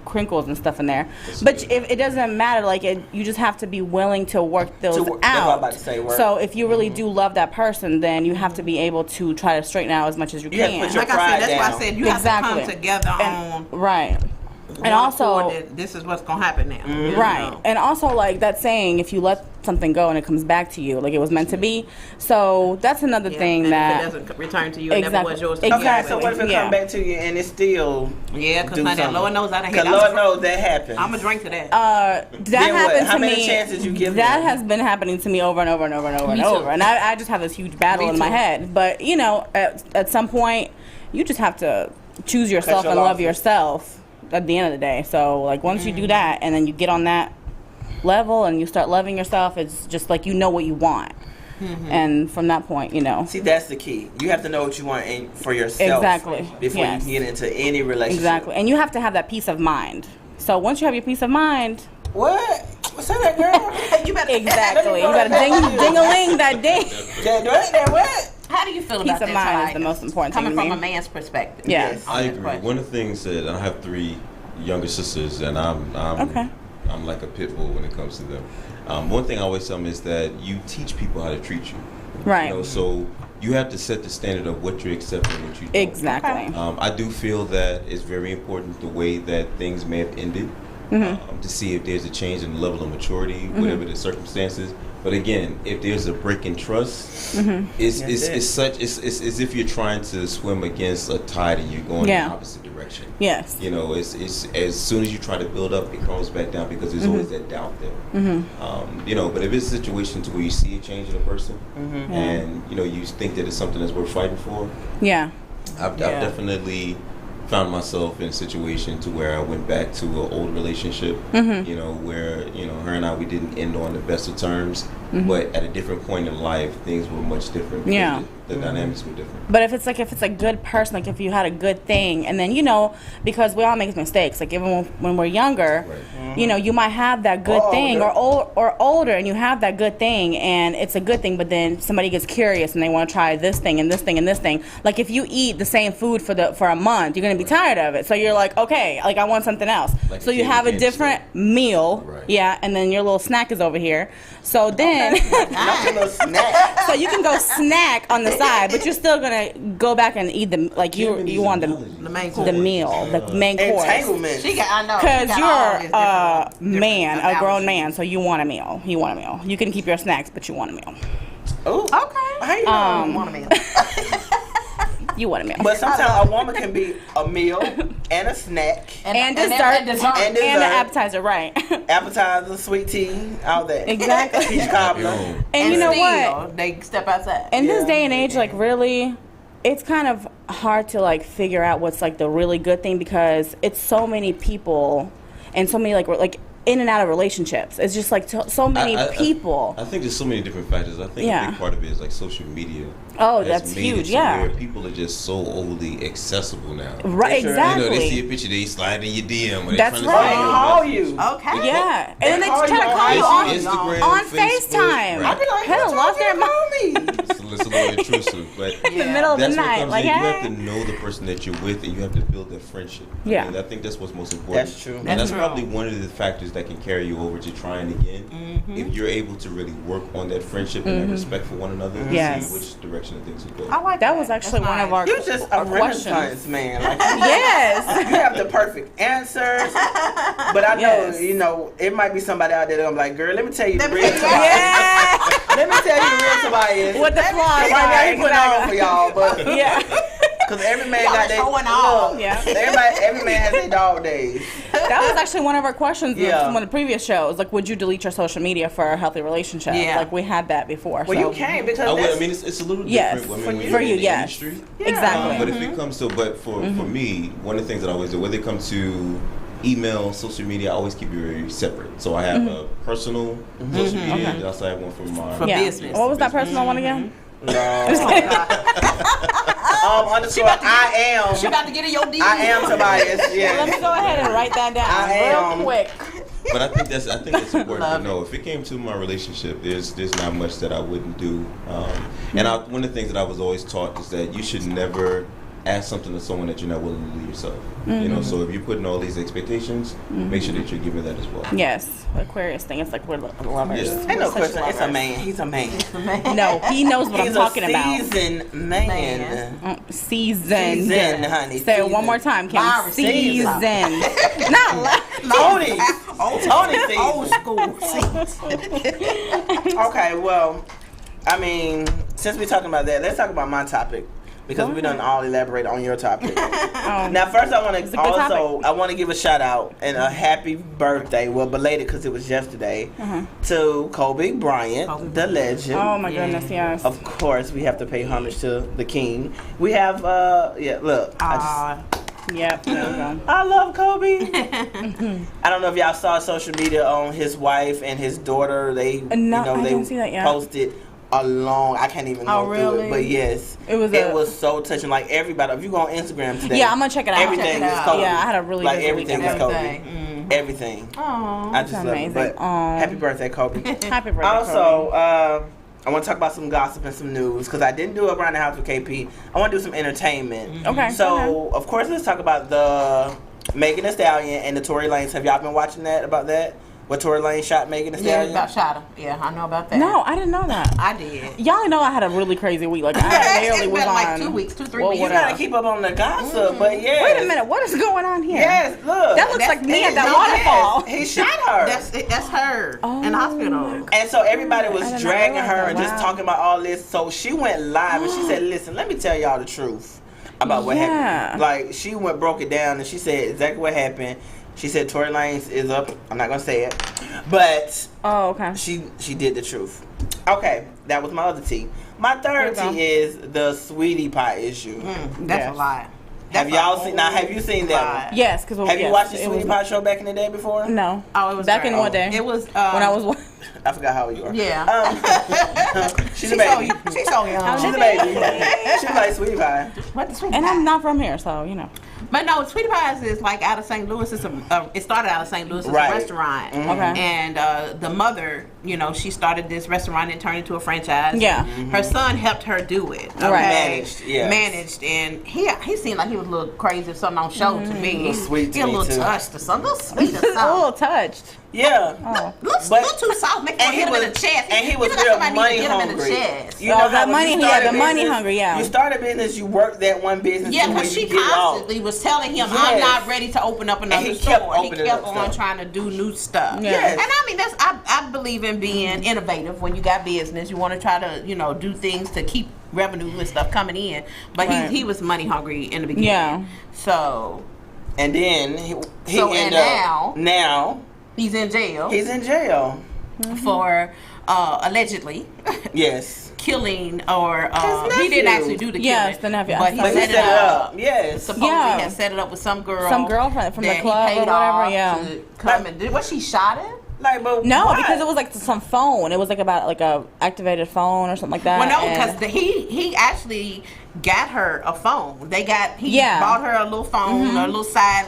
crinkles and stuff in there. But if it doesn't matter, you just have to be willing to work those out. That's what I'm about to say, work. So if you really do love that person, then you have to be able to try to straighten out as much as you can. Have to put your I said, that's down. why I said you have to come together on and also this is what's gonna happen now. And also that saying, if you let something go and it comes back to you, it was meant to be. So that's another thing that if it doesn't return to you, it never was yours to okay, so what if it come back to you and it's still because Lord knows I done had Lord knows that happens. I'm gonna drink to that. That happened How to many me. chances you give that them? has been happening to me over and over and over and over and over. And I just have this huge battle in my head. But at some point, you just have to choose yourself and love yourself at the end of the day. So once you do that and then you get on that level and you start loving yourself, it's just what you want. And from that point, See, that's the key. You have to know what you want for yourself. Exactly. Before you can get into any relationship. Exactly. And you have to have that peace of mind. So once you have your peace of mind, what? Say that, girl. You better exactly. You better ding-a-ling that ding. What? How do you feel about that? Peace of mind is the most important thing. Coming from a man's perspective. Yes. I agree. One of the things that I have 3 younger sisters, and I'm like a pit bull when it comes to them. One thing I always tell them is that you teach people how to treat you. Right. So you have to set the standard of what you accept and what you don't. Exactly. I do feel that it's very important the way that things may have ended, to see if there's a change in the level of maturity, whatever the circumstances. But again, if there's a break in trust, it's as if you're trying to swim against a tide and you're going in the opposite direction. Yes. You know, it's as soon as you try to build up, it comes back down because there's always that doubt there. You know, but if it's a situation to where you see a change in a person, and you know you think that it's something that's worth fighting for, I've definitely found myself in a situation to where I went back to an old relationship, you know, where, you know, her and I, we didn't end on the best of terms, but at a different point in life, things were much different. Yeah. The dynamics were different. But if it's a good person, like if you had a good thing, and then, you know, because we all make mistakes, like even when we're younger, you know, you might have that good thing, or older, and you have that good thing, and it's a good thing, but then somebody gets curious and they want to try this thing and this thing and this thing. Like if you eat the same food for a month, you're gonna be tired of it. So you're like, okay, like I want something else. Like so you have a different meal, and then your little snack is over here. So then, so you can go snack on the side, but you're still gonna go back and eat the you want the main course. The meal, the main course. Entanglement. Because you're a man, a grown man, so you want a meal. You want a meal. You can keep your snacks, but you want a meal. Oh, okay. How you know you want a meal? You want a meal. But sometimes a woman can be a meal and a snack and dessert and an appetizer, right? Appetizer, sweet tea, all that. Exactly. Peach cobbler. And you know what? They step outside. In this day and age, like really, it's kind of hard to like figure out what's like the really good thing because it's so many people and so many like in and out of relationships. It's just like so many people. I think there's so many different factors. I think a big part of it is like social media. Oh, that's huge. Where people are just so overly accessible now. Right, exactly. You know, they see a picture, they slide in your DM. Or that's right. They call you. Okay. Yeah, and then they try to call you on Instagram, on FaceTime. FaceTime. I'd be like, hell, lost their mind. It's a little intrusive, but in the middle of the night, like you have to know the person that you're with, and you have to build that friendship. Yeah, I think that's what's most important. That's true. And that's probably one of the factors that can carry you over to trying again. If you're able to really work on that friendship and that respect for one another, and see which direction of things will go. That was actually one of our You're just a Renaissance man. Like, yes. You have the perfect answers. But I know, you know, it might be somebody out there that I'm like, girl, let me tell you the real Tobias. Let me tell you the real Tobias. What the flaws. Right now, he put on for y'all. But because every man got their every man has their dog days. That was actually one of our questions from one of the previous shows. Like, would you delete your social media for a healthy relationship? Yeah. Like, we had that before. Well, you can't because I mean, it's a little different when you're in the industry. Exactly. But if it comes to, for me, one of the things that I always do, when it comes to email, social media, I always keep it very separate. So I have a personal social media, and I also have one for my business. What was that personal one again? No. Underscore I am. She about to get in your DM. I am Tobias. Yeah. Let me go ahead and write that down real quick. But I think that's important to know. If it came to my relationship, there's not much that I wouldn't do. And one of the things that I was always taught is that you should never ask something to someone that you're not willing to do yourself. You know, so if you're putting all these expectations, make sure that you're giving that as well. Yes, the Aquarius thing. It's like we're lovers. Ain't no question. It's a man. He's a man. No, he knows what I'm talking about. He's a seasoned man. Seasoned, honey. Say it one more time, Kim. Seasoned. Not Tony. Tony. Old school. Okay, well, I mean, since we're talking about that, let's talk about my topic. Because we done all elaborate on your topic. Now, first I want to give a shout out and a happy birthday, well belated because it was yesterday, to Kobe Bryant, the legend. Oh my goodness, yes. Of course, we have to pay homage to the king. We have, look, there we go. I love Kobe. I don't know if y'all saw social media on his wife and his daughter. They didn't see that yet. Posted I can't even go through it, but yes, it was so touching. Like everybody, if you go on Instagram today, I'm gonna check it out. Everything is Kobe. Yeah, I had a really like good everything weekend. is Kobe. Everything. Aww, I just love it. But happy birthday, Kobe. Happy birthday. Also, I want to talk about some gossip and some news because I didn't do it around the house with KP. I want to do some entertainment. Okay. So of course, let's talk about the Megan Thee Stallion and the Tory Lanez. Have y'all been watching that about that? What Tory Lane shot Megan Thee Stallion? Yeah, shot him. Yeah, I know about that. No, I didn't know that. I did. Y'all know I had a really crazy week. Like, I barely was on. Like 2 weeks, 3 weeks. You gotta keep up on the gossip, but yeah. Wait a minute, what is going on here? Yes, look. That looks like me at that waterfall. He shot her. That's her in the hospital. And so everybody was dragging her and Wow. just talking about all this. So she went live and she said, "Listen, let me tell y'all the truth about what happened." Like, she broke it down and she said exactly what happened. She said Tory Lanez is up. I'm not gonna say it, but she did the truth. Okay, that was my other tea. My third tea is the sweetie pie issue. That's a lie. Have y'all seen? Now, have you seen that one? Yes, because have you watched the sweetie pie show back in the day before? No. Oh, it was back in what day? It was when I was. I forgot how old you are. Yeah. She's a baby. She's so young. She's a baby. She's like sweetie pie. What the sweetie and pie? I'm not from here, so you know. But no, Sweetie Pies is like out of St. Louis. It started out of St. Louis as a restaurant. Okay. And the mother, she started this restaurant and turned it into a franchise. Yeah. Her son helped her do it. Okay? Managed, yeah. Managed, and he seemed like he was a little crazy or something on show to me. A little sweet to a me, little too. touched or something. A little sweet or something. A little touched. Yeah. Oh. Little too soft. Make him hit him in the chest. And he was like real somebody money need to get him in the hungry. chest. You know that how money, the money hungry, yeah. You start a business, you work that one business. Yeah, because because she constantly was telling him, "I'm not ready to open up another he store." kept He kept on trying to do new stuff. Yes. And I mean, I believe in being innovative when you got business. You want to try to do things to keep revenue and stuff coming in. But he was money hungry in the beginning. Yeah. So. And then he ended up now he's in jail. He's in jail for allegedly. Yes. Killing or he didn't actually do the killing. Yes, the nephew. But he set it up. Yes. Supposedly had set it up with some girlfriend from the club or whatever. Yeah. To come and was she shot him? Like, but no, why? because it was like some phone. It was like about like a activated phone or something like that. Well, no, because he actually got her a phone. He bought her a little phone, a little side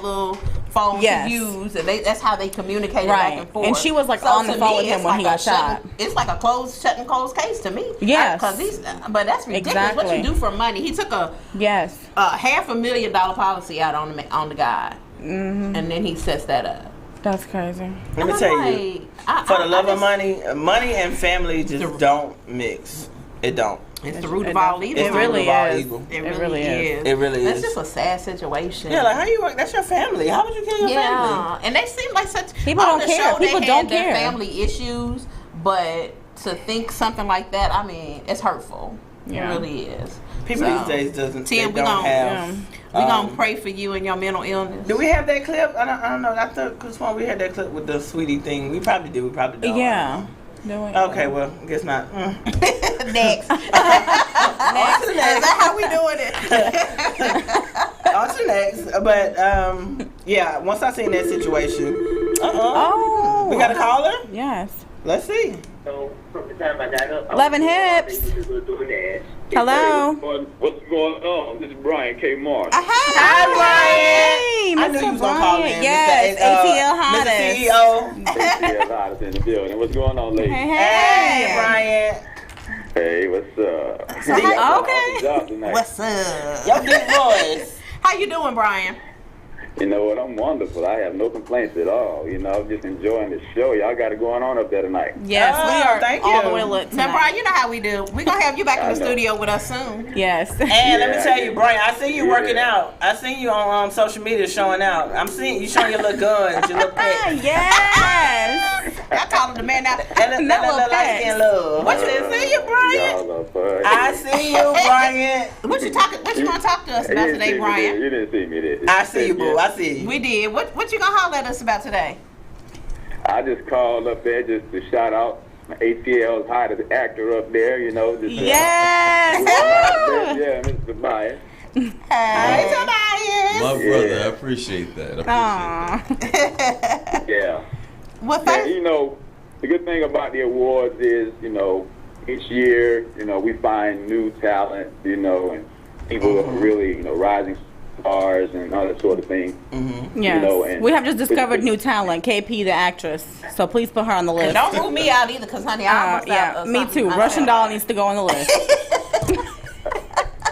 phone to use, and that's how they communicated back and forth. And she was like on the phone with him when he got shot. It's like a shut and closed case to me. Yes, but that's ridiculous. Exactly. What you do for money? He took a $500,000 policy out on the guy, and then he sets that up. That's crazy. Let me tell you, for the love of money and family just don't mix. It don't. It's the root of all evil. It really is. It really is. It really is. It's just a sad situation. Yeah, like how you work? That's your family. How would you kill your family? And they seem like such people don't care. People don't care. Their family issues, but to think something like that, I mean, it's hurtful. Yeah. It really is. People these days doesn't. Tim, we gonna pray for you and your mental illness. Do we have that clip? I don't know. I thought because when we had that clip with the sweetie thing, we probably did. We probably don't. Yeah. Okay, well, guess not. Next. On to the next. Is that how we doing it? On to the next. But yeah, once I seen that situation, we got a caller. Yes. Let's see. So from the time I got up, 11 hips. Hello. What's going on? This is Brian K. Marsh. Hi, Brian. I knew you was gonna call in. Yes, ATL Mr. Hottest. CEO. ATL Hottest in the building. What's going on, ladies? Hey, Brian. Hey, what's up? Okay. What's up? Your big voice. How you doing, Brian? You know what? I'm wonderful. I have no complaints at all. You know, I'm just enjoying the show. Y'all got it going on up there tonight. Yes, we are thank all you. the way lit tonight. Now, Brian, you know how we do. We're going to have you back in the studio with us soon. Yes. And let me tell you, Brian, I see you working out. I seen you on social media showing out. I'm seeing you showing your little guns, your little pets. Yes. I call him the man now. And that little light skin love. What you see you, Brian? I see you, Brian. What you gonna talk to us about today, Brian? You didn't see me there. I see you, boo. I see you. We did. What you gonna holler at us about today? I just called up there just to shout out my ATL's hottest actor up there, you know. Just, Yes. yeah, Mr. Tobias. Hey, Tobias. My brother, I appreciate that. Yeah. What Yeah, you know, the good thing about the awards is, you know, each year, you know, we find new talent, you know, and people who are really, you know, rising stars and all that sort of thing. Yes. You know, and we have just discovered new talent, KP the actress. So please put her on the list. Don't rule me out either, because, honey, I almost out. Me too. Russian Doll needs to go on the list.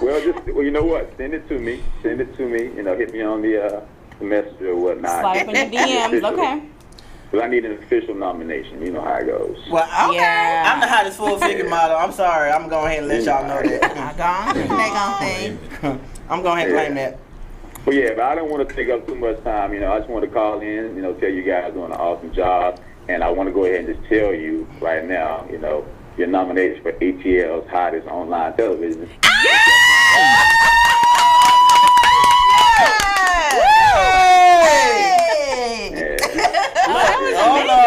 Well, you know what? Send it to me. You know, hit me on the messenger or whatnot. Slide up in the DMs. Okay. Because I need an official nomination. You know how it goes. Well, okay. Yeah. I'm the hottest full-figure model. I'm sorry. I'm going ahead and let y'all know that. I'm going ahead and claim that. But yeah, but I don't want to take up too much time. I just want to call in, tell you guys doing an awesome job. And I want to go ahead and just tell you right now, you're nominated for ATL's hottest online television.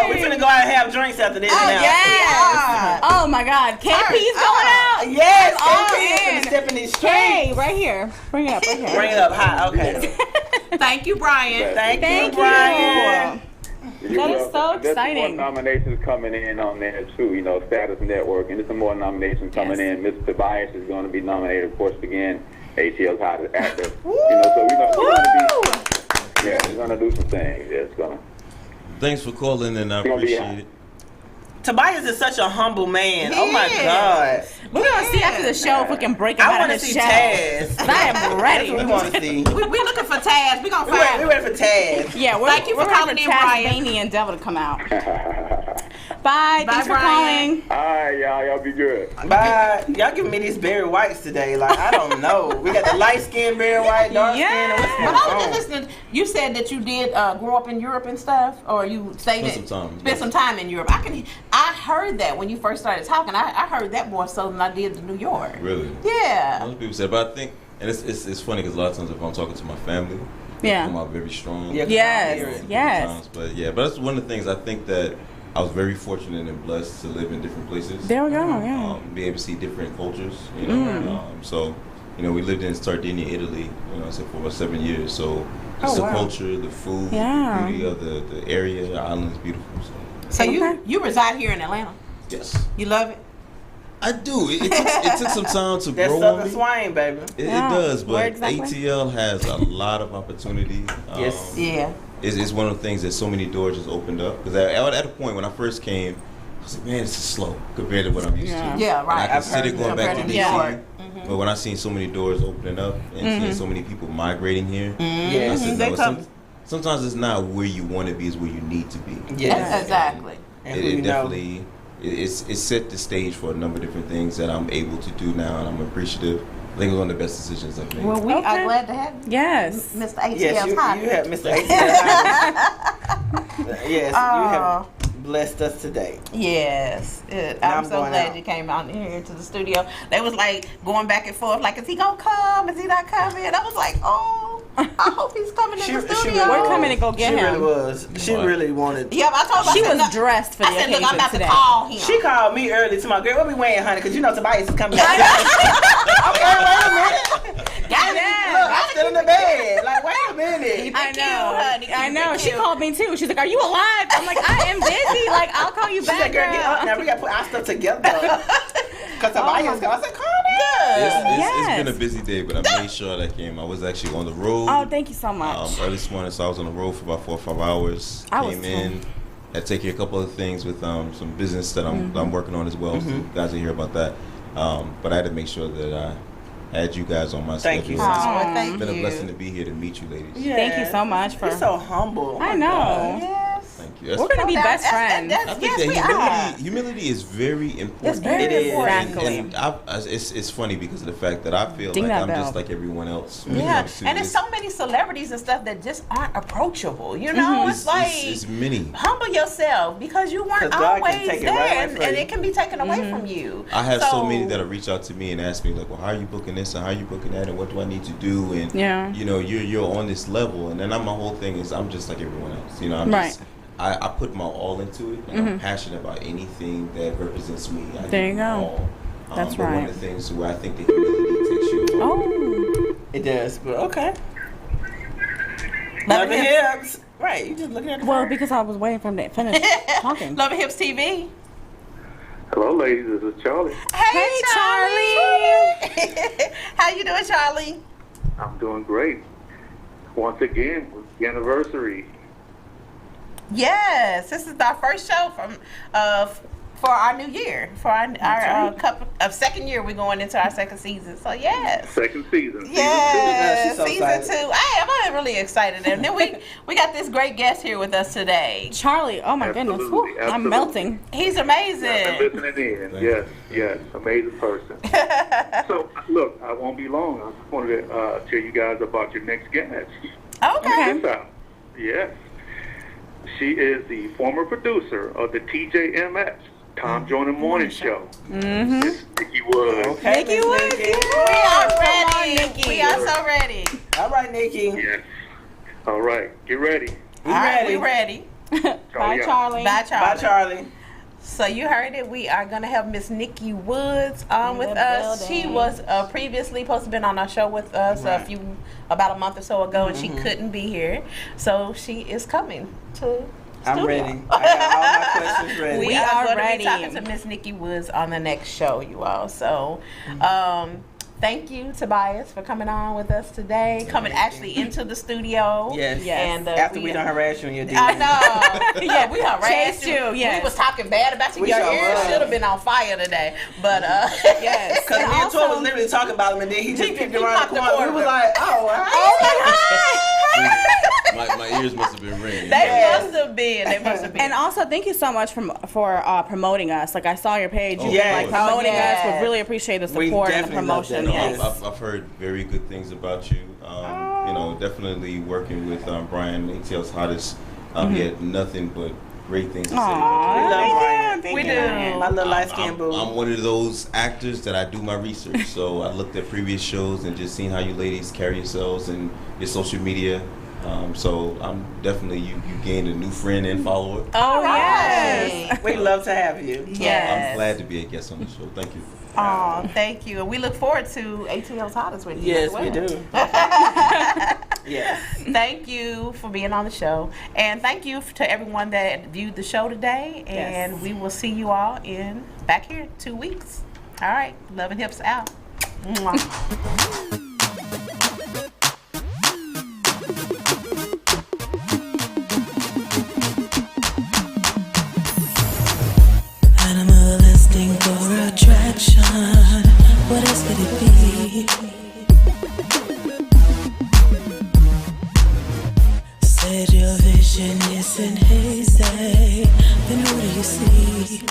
We're finna go out and have drinks after this now. Yes. Oh my God. KP's going out. Yes. KP is stepping these streets. Hey, right here. Bring it up. Right here. Bring it up high. Okay. Thank you, Brian. Thank you, Brian. That is so exciting. There's more nominations coming in on there too. Status Network, and there's some more nominations coming in. Mr. Tobias is going to be nominated, of course, again. ATL's hottest actor. So we're gonna do some things. Yeah, it's gonna. Thanks for calling, and I appreciate it. Tobias is such a humble man. Oh my God. We're gonna see after the show if we can break him out of his shell. I want to see Taz. I am ready. That's what we want to see. We're looking for Taz. We're gonna find. We're ready for Taz. Yeah, thank you for calling in, Brian. Tasmanian Devil to come out. Bye. Thanks for calling. All right, y'all be good. Bye. Y'all giving me these Barry Whites today. Like, I don't know. We got the light skinned Barry White, dark skin. But I was just listening. You said that you did grow up in Europe and stuff, or you spent some time in Europe. I heard that when you first started talking. I heard that more so than I did in New York. Really? Yeah. Most people say, but I think, and it's funny because a lot of times if I'm talking to my family, they come out very strong. Yes. But that's one of the things I think that I was very fortunate and blessed to live in different places. There we go. Yeah. Be able to see different cultures. So we lived in Sardinia, Italy. For about 7 years. So just the culture, the food, the beauty of the area, the island is beautiful. So you reside here in Atlanta? Yes. You love it? I do. It took some time to grow on me. That's Southern Swing, baby. It does, but ATL has a lot of opportunity. Yes. It's one of the things that so many doors just opened up. Because at a point when I first came, I was like, man, this is slow compared to what I'm used to. Yeah, right. And I consider going back to DC. But when I seen so many doors opening up and seeing so many people migrating here, I said, no, sometimes it's not where you want to be, it's where you need to be. Yes, exactly. It definitely, it's set the stage for a number of different things that I'm able to do now, and I'm appreciative. I think it was one of the best decisions I've made. Well, we are glad to have you. Yes. Mr. ATL's Yes, you have Mr. ATL. Yes, you have blessed us today. Yes. I'm so glad you came out here to the studio. They was like going back and forth, like, is he going to come? Is he not coming? I was like, I hope he's coming in the studio. We're coming to go get him. She really was. She really wanted. Yeah, I told her. She was dressed for the occasion today. I'm about to call him. She called me early to my girl. What we wearing, honey? Because Tobias is coming back. Okay, wait a minute. Look, I'm still in the bed. Like, wait a minute. I know. She called me too. She's like, "Are you alive?" I'm like, "I am busy. Like, I'll call you back." She's like, "Girl, get up now. We got to put our stuff together." Because Tobias got. I said, "Calm down." It's been a busy day, but I made sure that I came. I was actually on the road. Oh, thank you so much. Early this morning, so I was on the road for about 4 or 5 hours. Came in, had to take care of a couple of things with some business that I'm working on as well. So you guys will hear about that. But I had to make sure that I had you guys on my schedule. Thank you. It's been a blessing to be here to meet you, ladies. Yeah. Thank you so much for. You're so humble. I know. Yes. Thank you. We're gonna be best friends. I think that humility is very important. It's very important. And it's funny because of the fact that I feel like I'm just like everyone else. Yeah, and there's so many celebrities and stuff that just aren't approachable. It's like it's many. Humble yourself because you weren't always there, and it can be taken away from you. I have so many that reach out to me and ask me like, well, how are you booking this and how are you booking that and what do I need to do and you're on this level, and then my whole thing is I'm just like everyone else. I put my all into it, and I'm passionate about anything that represents me. There you go. That's right. One of the things where I think the humility takes you. Oh, it does. But okay. Love and Hips. Right, you just looking at the well, because I was waiting for him to finish talking. Love and Hips TV. Hello, ladies. This is Charlie. Hey, Charlie. How you doing, Charlie? I'm doing great. Once again, it's the anniversary. Yes, this is our first show from for our new year, for our second year. We're going into our second season. So yes, second season. Yes, so season 2. I'm really excited. And then we got this great guest here with us today, Charlie. Oh my goodness, Woo, I'm melting. He's amazing. Yeah, I'm listening in. Yes, amazing person. So look, I won't be long. I just wanted to tell you guys about your next guest. Okay. Yes. She is the former producer of the TJMS, Tom Joyner Morning Show. Mm-hmm. Miss Nikki Woods. Okay, Nikki Woods. Nikki. We are ready. We are so ready. All right, Nikki. Yes. All right, get ready. All right, we ready. Bye, Charlie. Bye, Charlie. Bye, Charlie. So you heard it. We are gonna have Miss Nikki Woods on with us. She was previously supposed to have been on our show with us about a month or so ago, and she couldn't be here. So she is coming to. I'm ready. I got all my questions ready. We are going to be talking to Miss Nikki Woods on the next show, you all. So, thank you, Tobias, for coming on with us today. Coming actually into the studio. Yes. And after we done harass you in your DMs. I know. Yeah, we harassed you. Yes. We was talking bad about you. Your ears should have been on fire today. But yes, because me and Toy was literally talking about him, and then he just picked around the corner. We was like, oh my God. My ears must have been ringing. They must have been. And also, thank you so much for promoting us. Like, I saw your page. You Yes. were promoting us. We really appreciate the support and the definitely love promotion. that. Yes. I've heard very good things about you. Definitely working with Brian, ATL's hottest. He had nothing but great things to say. we love Brian. We do. My little light skin boo. I'm one of those actors that I do my research. So I looked at previous shows and just seen how you ladies carry yourselves and your social media. So I'm definitely you gained a new friend and follower. Oh, yes. We love to have you. Yes. I'm glad to be a guest on the show. Thank you. Oh, thank you. And we look forward to ATL's Hottest with you. Yes, as well. we do. Yes. Thank you for being on the show. And thank you to everyone that viewed the show today. And we will see you all back here in 2 weeks. All right. Love and Hips out. Mwah. For attraction, what else could it be? Said your vision isn't hazy, then who do you see?